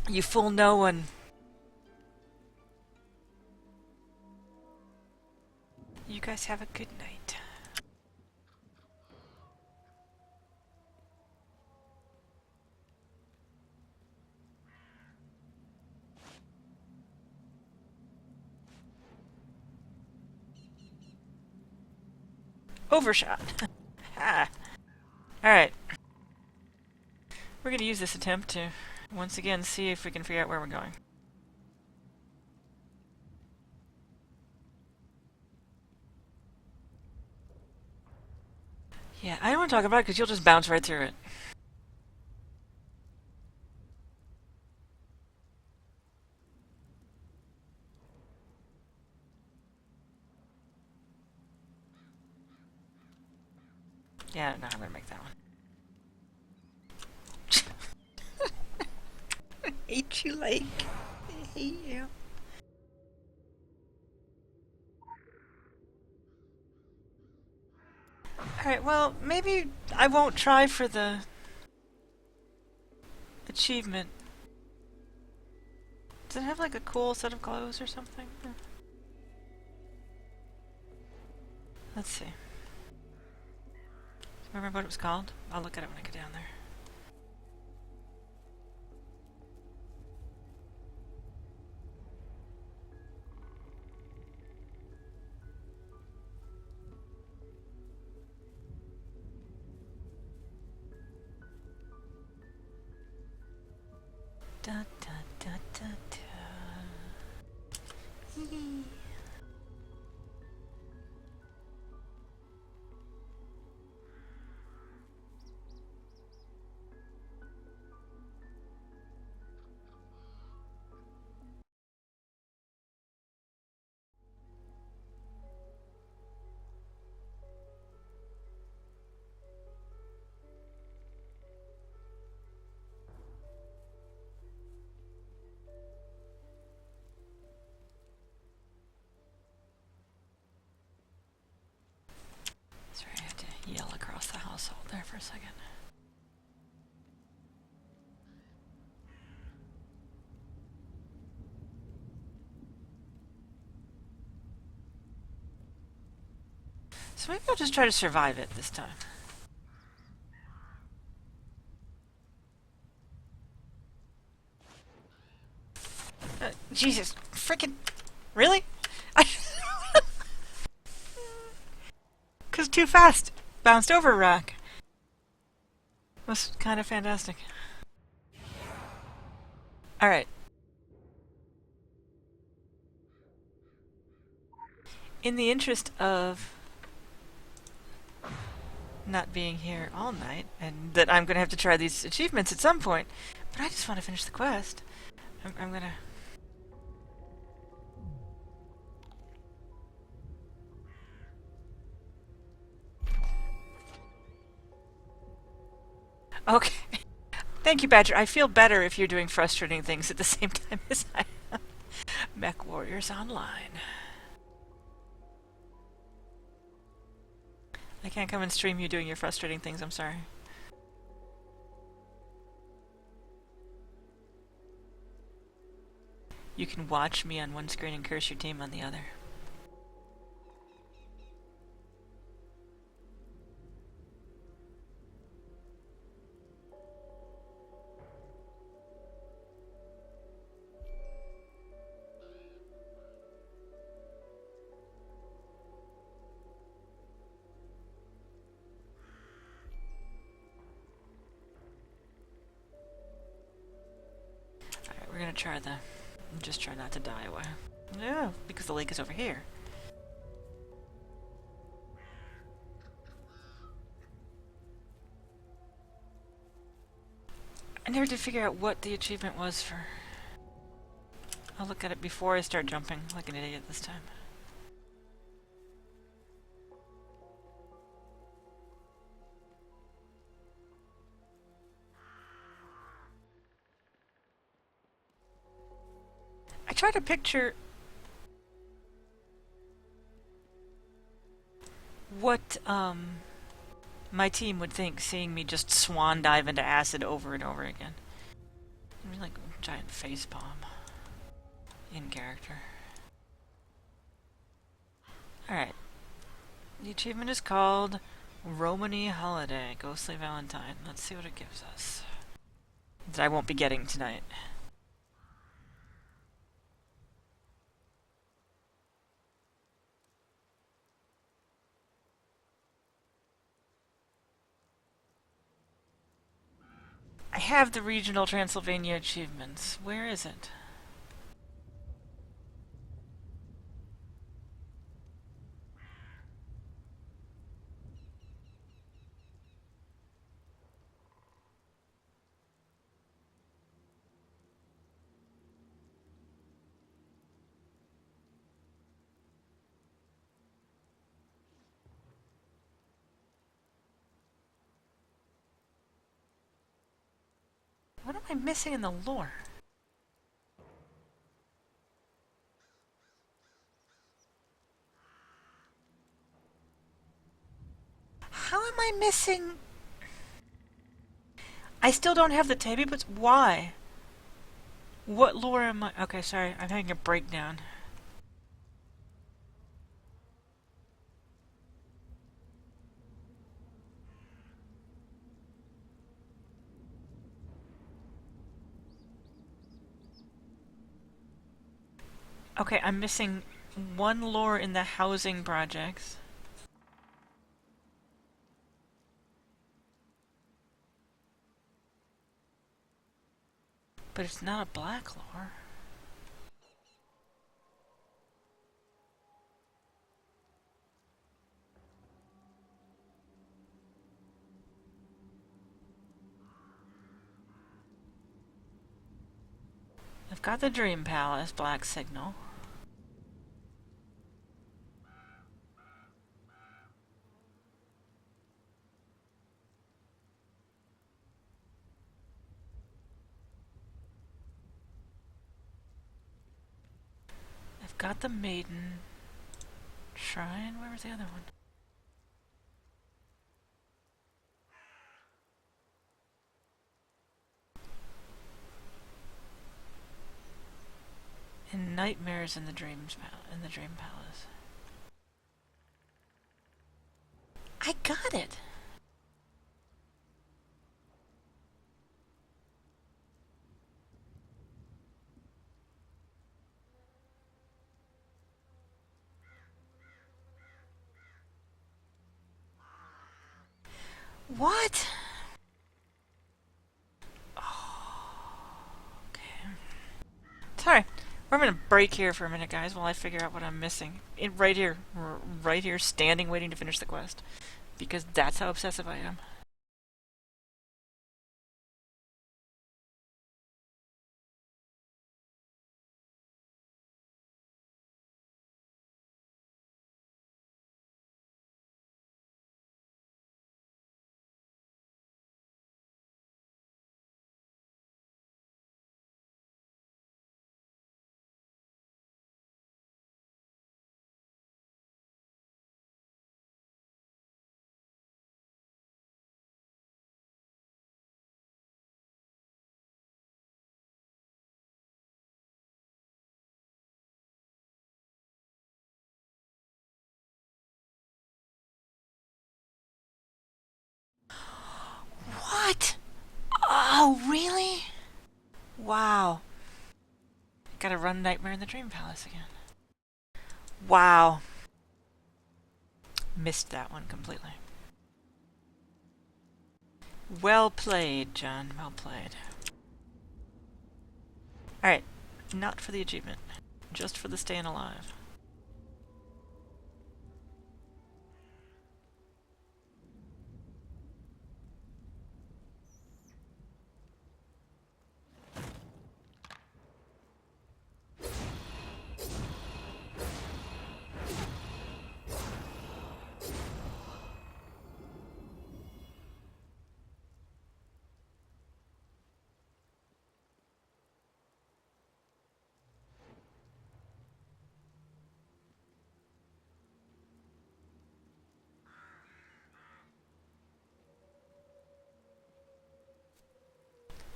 You fool no one. You guys have a good night. Overshot. Ah. Alright. We're gonna use this attempt to, once again, see if we can figure out where we're going. Yeah, I don't want to talk about it because you'll just bounce right through it. Yeah, no, I'm gonna make that one. I hate you, like. I hate you. Alright, well, maybe I won't try for the achievement. Does it have like a cool set of clothes or something? Let's see. Remember what it was called? I'll look at it when I get down there. Da da da da da. Sorry, I have to yell across the household there for a second. So maybe I'll just try to survive it this time. Jesus, freaking, really? Cause too fast, bounced over a rock. Was kind of fantastic. All right. In the interest of not being here all night, and that I'm gonna have to try these achievements at some point, but I just want to finish the quest. I'm gonna. Okay. Thank you, Badger. I feel better if you're doing frustrating things at the same time as I am. Mech Warriors Online. I can't come and stream you doing your frustrating things, I'm sorry. You can watch me on one screen and curse your team on the other. Alright, we're gonna try the... Just try not to die away. Yeah, because the lake is over here. I never did figure out what the achievement was for... I'll look at it before I start jumping like an idiot this time. I try to picture what my team would think seeing me just swan dive into acid over and over again. I mean, like a giant face palm in character. Alright. The achievement is called Romany Holiday, Ghostly Valentine. Let's see what it gives us. That I won't be getting tonight. I have the regional Transylvania achievements. Where is it? What am I missing in the lore? How am I missing... I still don't have the Tabi, but why? What lore am I... Okay, sorry, I'm having a breakdown. Okay, I'm missing one lore in the housing projects. But it's not a black lore. I've got the Dream Palace, Black Signal. I've got the Maiden Shrine. Where was the other one? And Nightmares in the Dream Palace. I got it! What? Okay. Sorry. We're gonna break here for a minute, guys, while I figure out what I'm missing. Right here. Right here, standing, waiting to finish the quest. Because that's how obsessive I am. What? Oh, really? Wow. Gotta run Nightmare in the Dream Palace again. Wow. Missed that one completely. Well played, John. Well played. Alright. Not for the achievement. Just for the staying alive.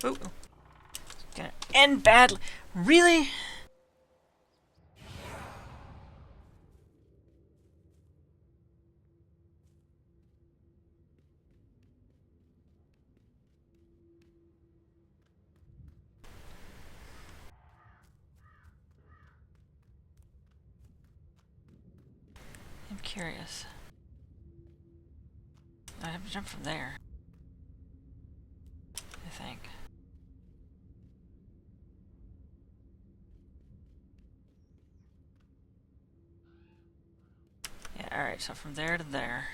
Ooh. It's gonna end badly. Really? I'm curious. I have to jump from there. I think. Yeah, alright, so from there to there.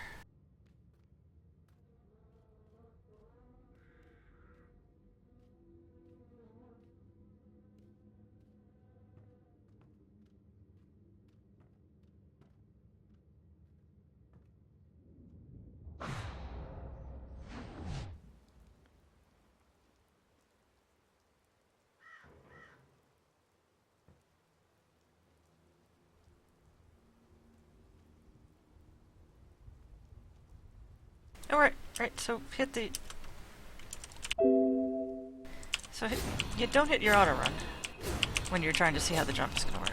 Alright, right, so hit the... So you don't hit your auto run when you're trying to see how the jump is gonna work.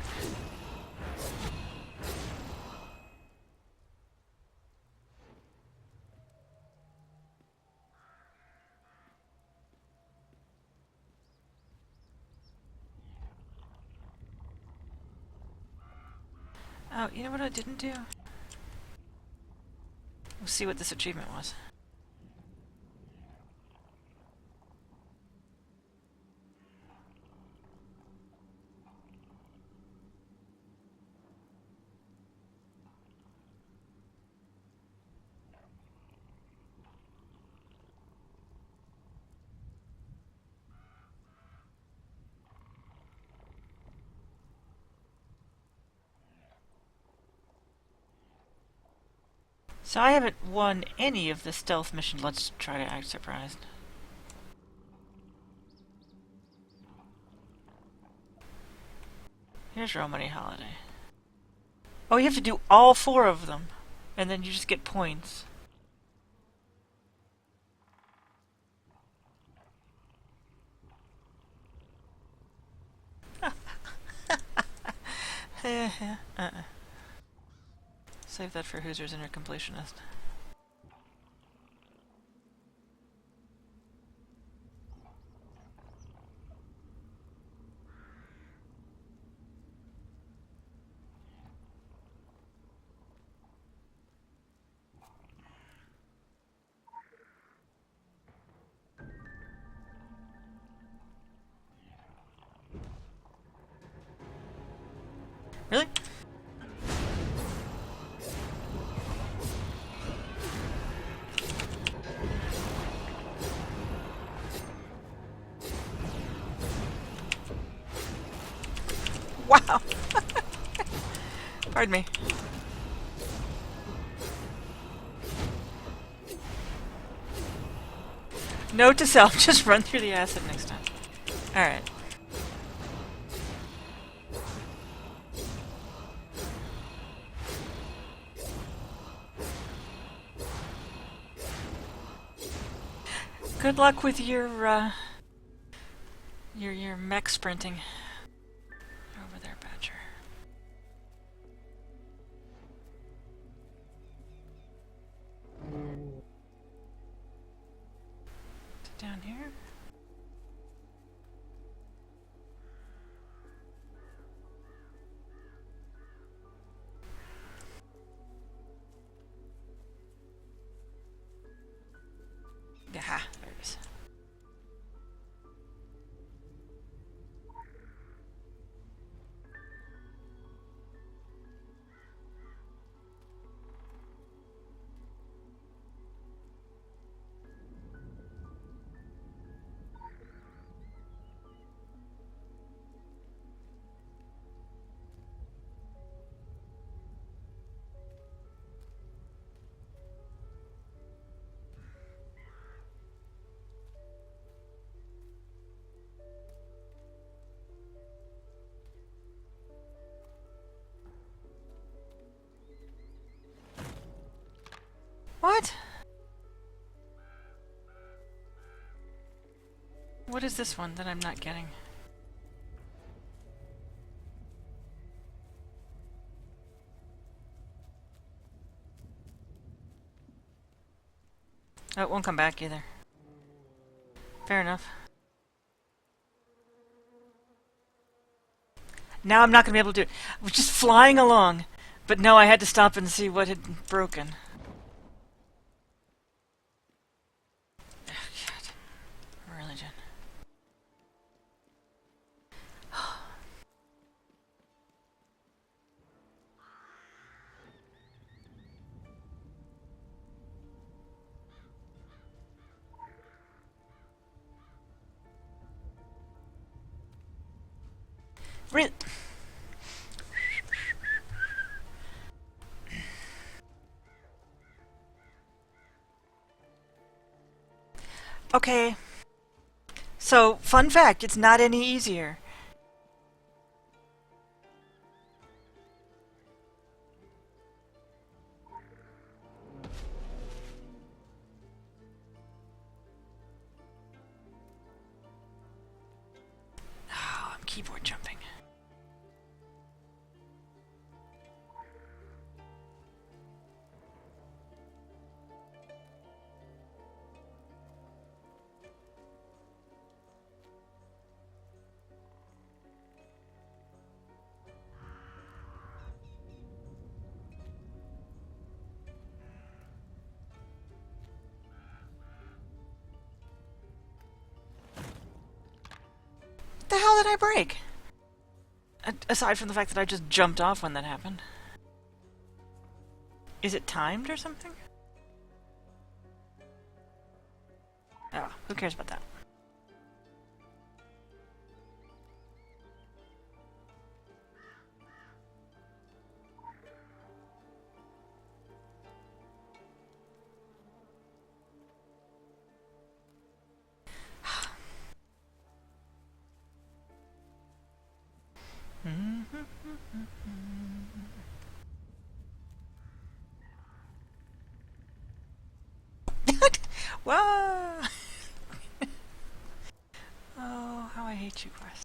Oh, you know what I didn't do? We'll see what this achievement was. So I haven't won any of the stealth mission. Let's try to act surprised. Here's Romany Holiday. Oh, you have to do all 4 of them. And then you just get points. Save that for Hoosers Inner Completionist. Really? Wow! Pardon me. Note to self, just run through the acid next time. Alright. Good luck with your mech sprinting. Over there, Badger. Down here? Yeah, there it is. What? What is this one that I'm not getting? Oh, it won't come back either. Fair enough. Now I'm not going to be able to do it. I was just flying along. But no, I had to stop and see what had broken. Oh, God. Religion. Okay. So, fun fact, it's not any easier. Oh, I'm keyboard jumping. the hell did I break? Aside from the fact that I just jumped off when that happened. Is it timed or something? Oh, who cares about that? Whoa! Oh, how I hate you, Quest.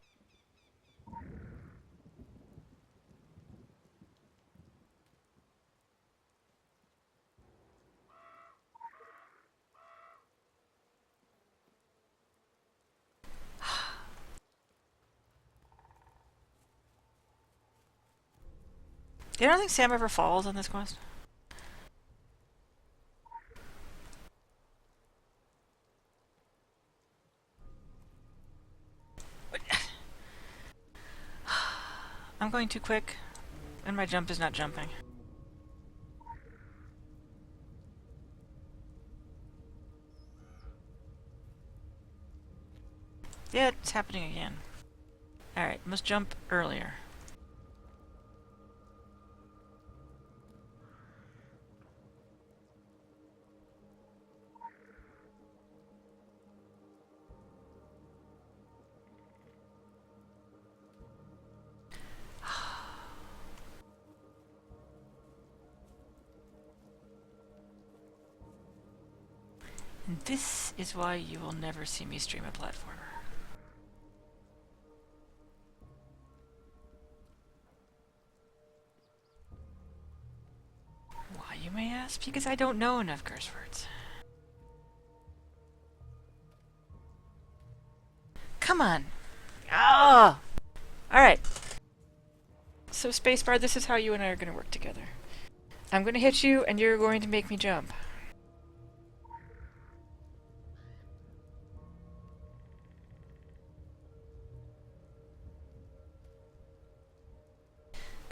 You don't think Sam ever falls on this quest? I'm going too quick, and my jump is not jumping. Yeah, it's happening again. Alright, must jump earlier. And this is why you will never see me stream a platformer. Why, you may ask? Because I don't know enough curse words. Come on! Ah! Alright. So, Spacebar, this is how you and I are going to work together. I'm going to hit you, and you're going to make me jump.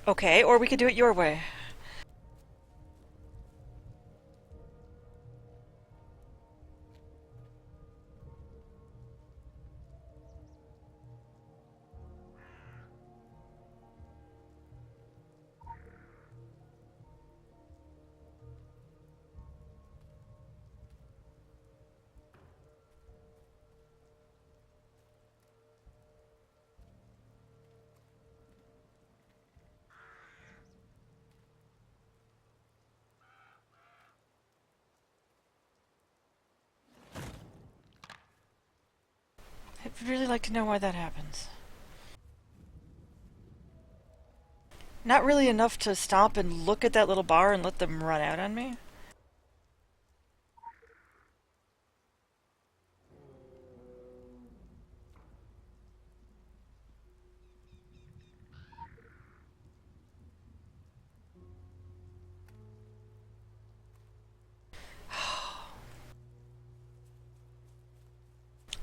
Okay, or we could do it your way. I'd really like to know why that happens. Not really enough to stop and look at that little bar and let them run out on me?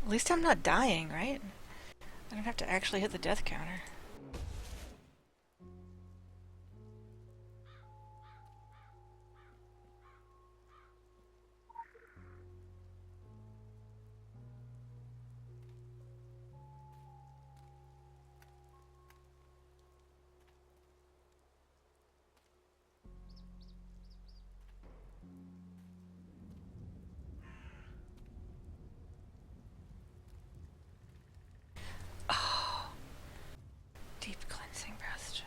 At least I'm not dying, right? I don't have to actually hit the death counter. Oh. Deep cleansing bastion.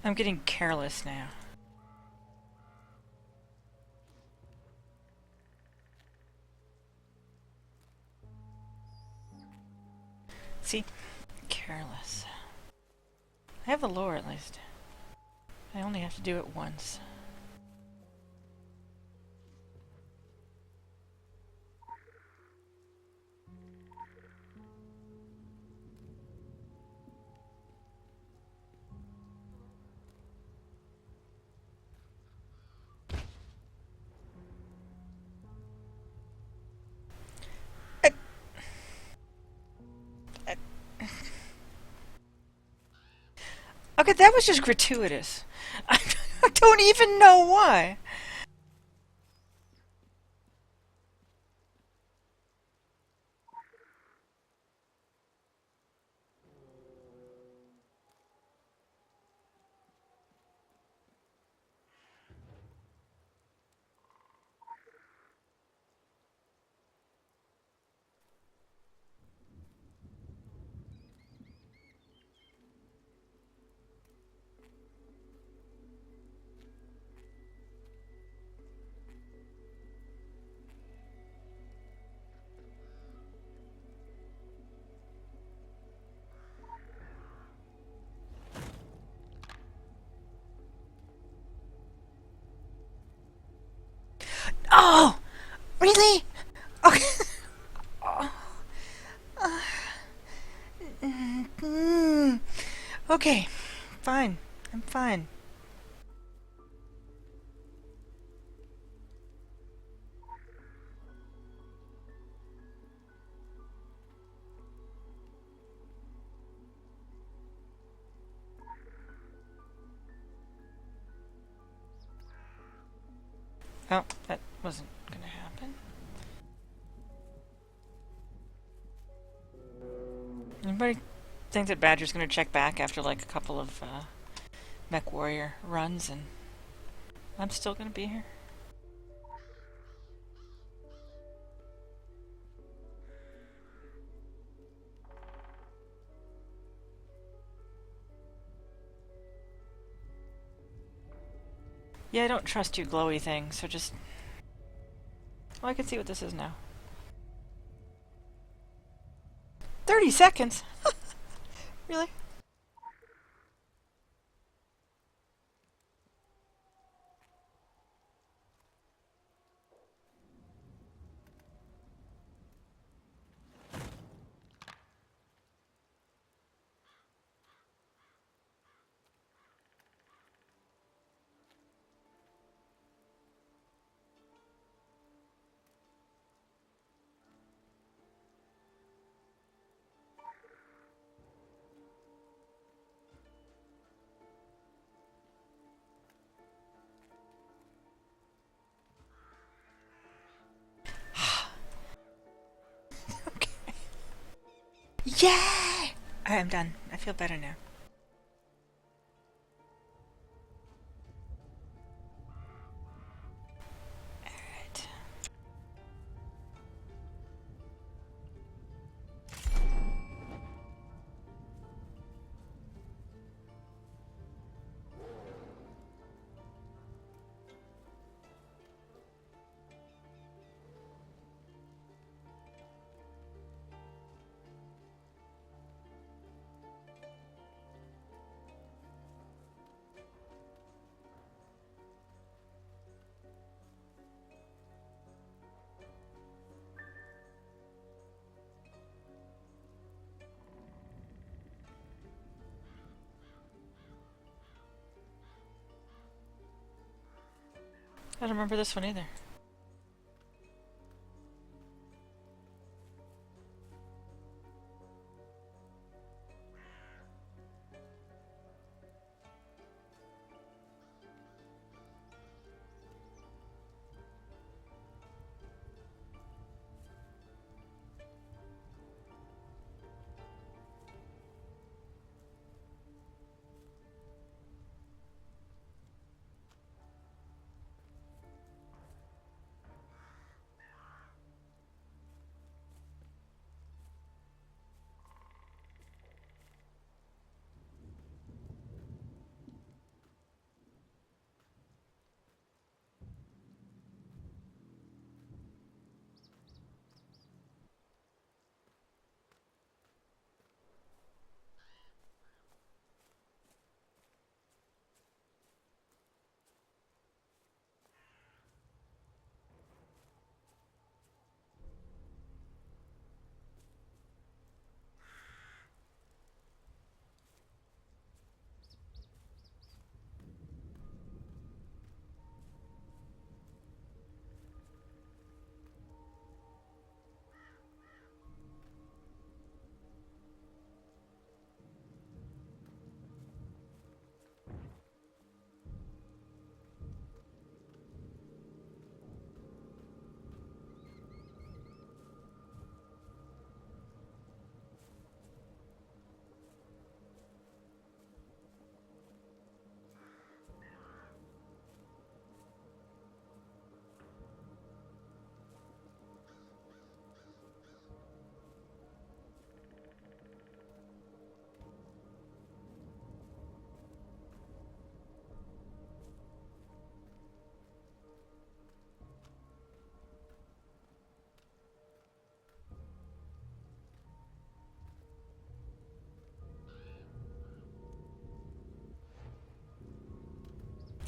I'm getting careless now. See? Careless. I have the lore, at least. I only have to do it once. Okay, that was just gratuitous. I don't even know why. Oh, really? Okay. Mm, okay, fine. I'm fine. Oh, that wasn't gonna happen. Anybody think that Badger's gonna check back after like a couple of Mech Warrior runs and I'm still gonna be here? Yeah, I don't trust you glowy thing, so just... Oh, I can see what this is now. 30 seconds? Really? Okay. Yeah! Alright, I'm done. I feel better now. Alright. I don't remember this one either.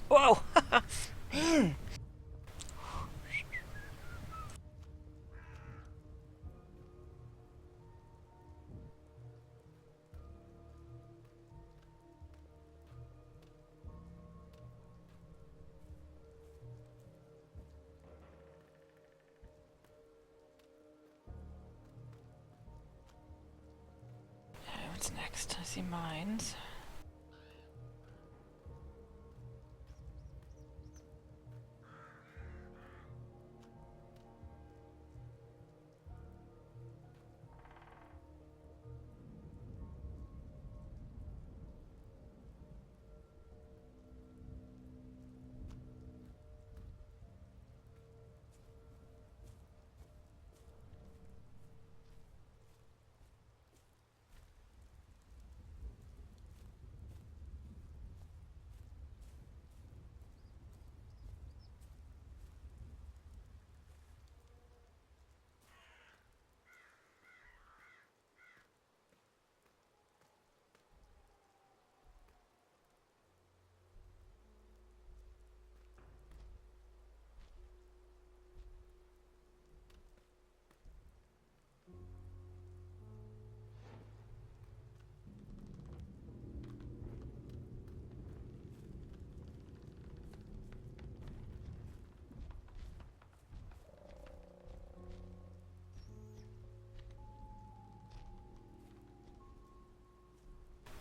Whoa! What's next? I see mines.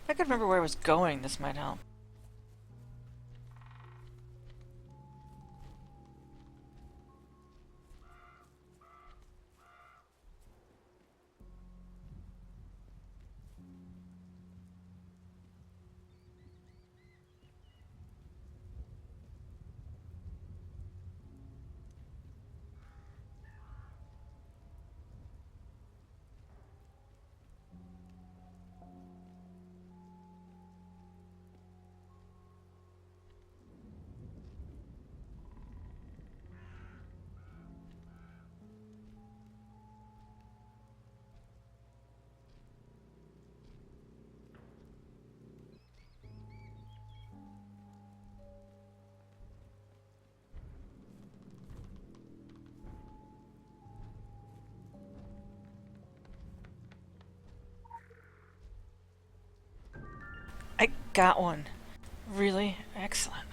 If I could remember where I was going, this might help. I got one. Really? Excellent.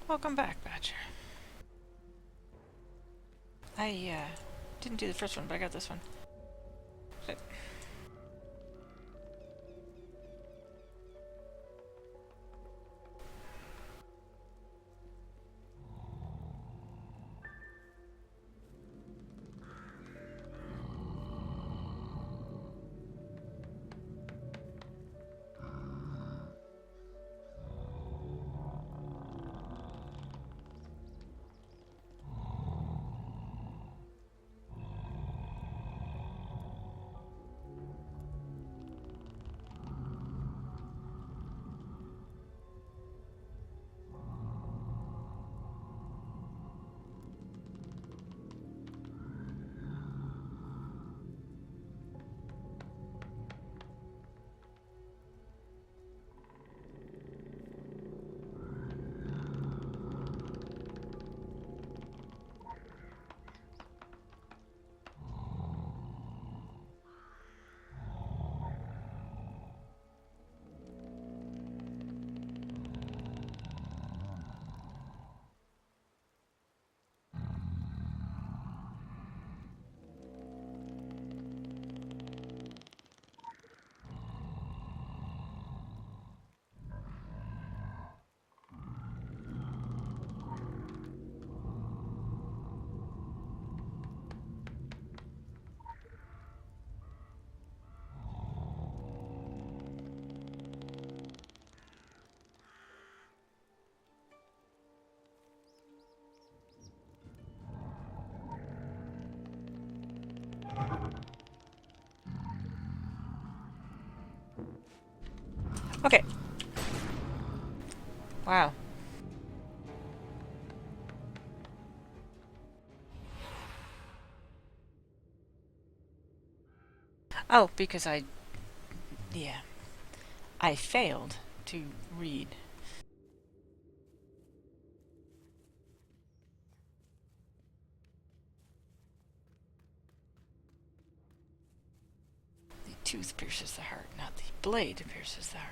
Welcome back, Badger. I didn't do the first one, but I got this one. Okay. Wow. Oh, because yeah, I failed to read. The tooth pierces the heart, not the blade pierces the heart.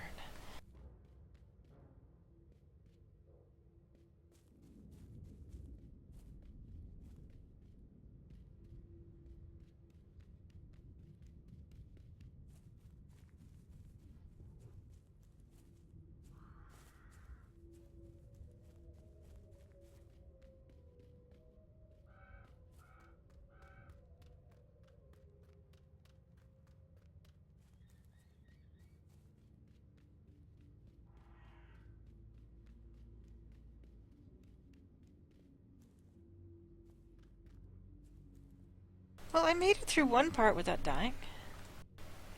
Well, I made it through one part without dying.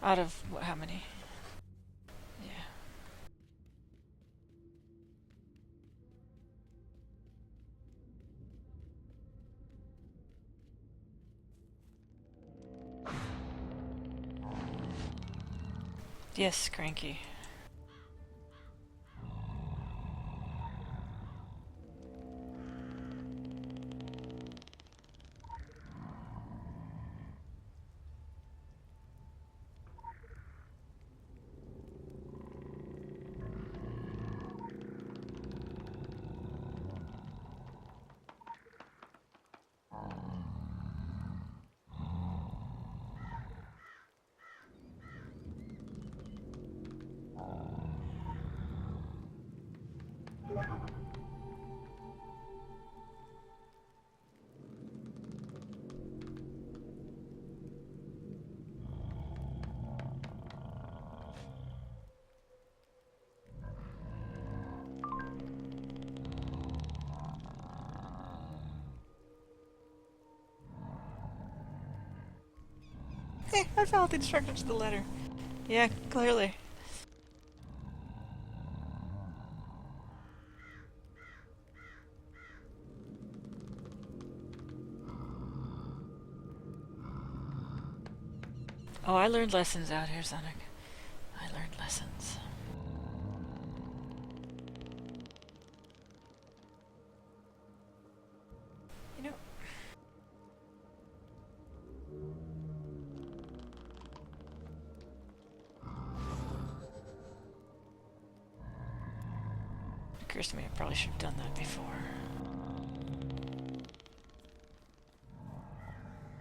Out of how many? Yeah. Yes, cranky. Hey, I followed the instructions to the letter. Yeah, clearly. Oh, I learned lessons out here, Sonic. I learned lessons. You know, it occurs to me I probably should have done that before.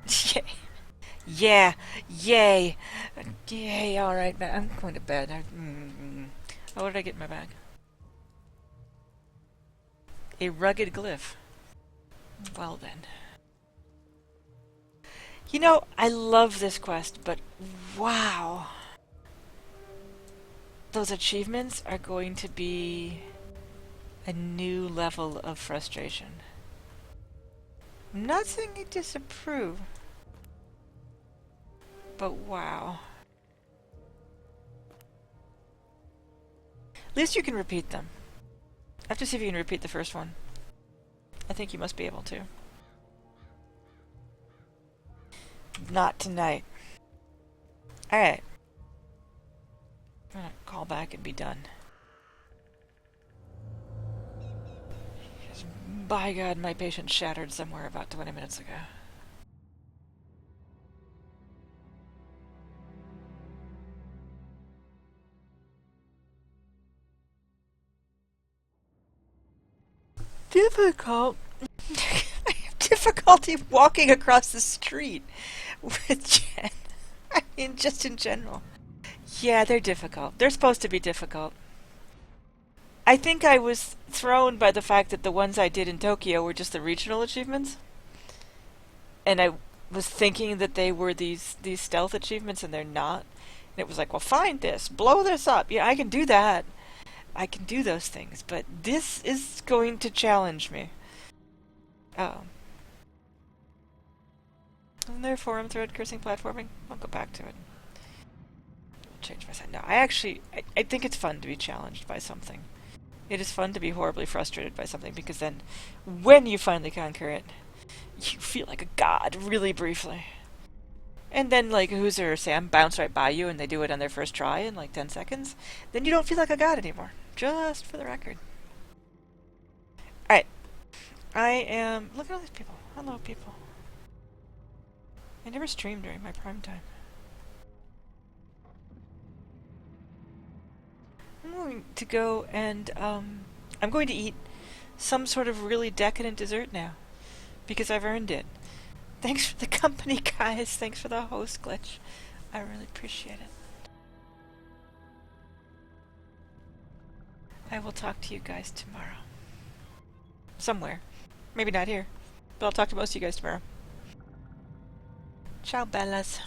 Yay. Yeah. Yay. Yay. Alright, I'm going to bed. Oh, what did I get in my bag? A rugged glyph. Well then. You know, I love this quest, but wow. Those achievements are going to be a new level of frustration. I'm not saying I disapprove, but wow. At least you can repeat them. I have to see if you can repeat the first one. I think you must be able to. Not tonight. Alright. I'm gonna call back and be done. Because by God, my patience shattered somewhere about 20 minutes ago. Difficult? I have difficulty walking across the street with Jen. I mean, just in general. Yeah, they're difficult. They're supposed to be difficult. I think I was thrown by the fact that the ones I did in Tokyo were just the regional achievements. And I was thinking that they were these stealth achievements, and they're not. And it was like, well, find this, blow this up. Yeah, I can do that. I can do those things, but this is going to challenge me. Oh. Isn't there a forum thread cursing platforming? I'll go back to it. change my side. No, I think it's fun to be challenged by something. It is fun to be horribly frustrated by something, because then, when you finally conquer it, you feel like a god really briefly. And then, like, Hooser or Sam bounce right by you and they do it on their first try in, like, 10 seconds. Then you don't feel like a god anymore. Just for the record. Alright. I am... Look at all these people. Hello, people. I never streamed during my prime time. I'm going to go and, I'm going to eat some sort of really decadent dessert now. Because I've earned it. Thanks for the company, guys. Thanks for the host glitch. I really appreciate it. I will talk to you guys tomorrow. Somewhere. Maybe not here. But I'll talk to most of you guys tomorrow. Ciao, bellas.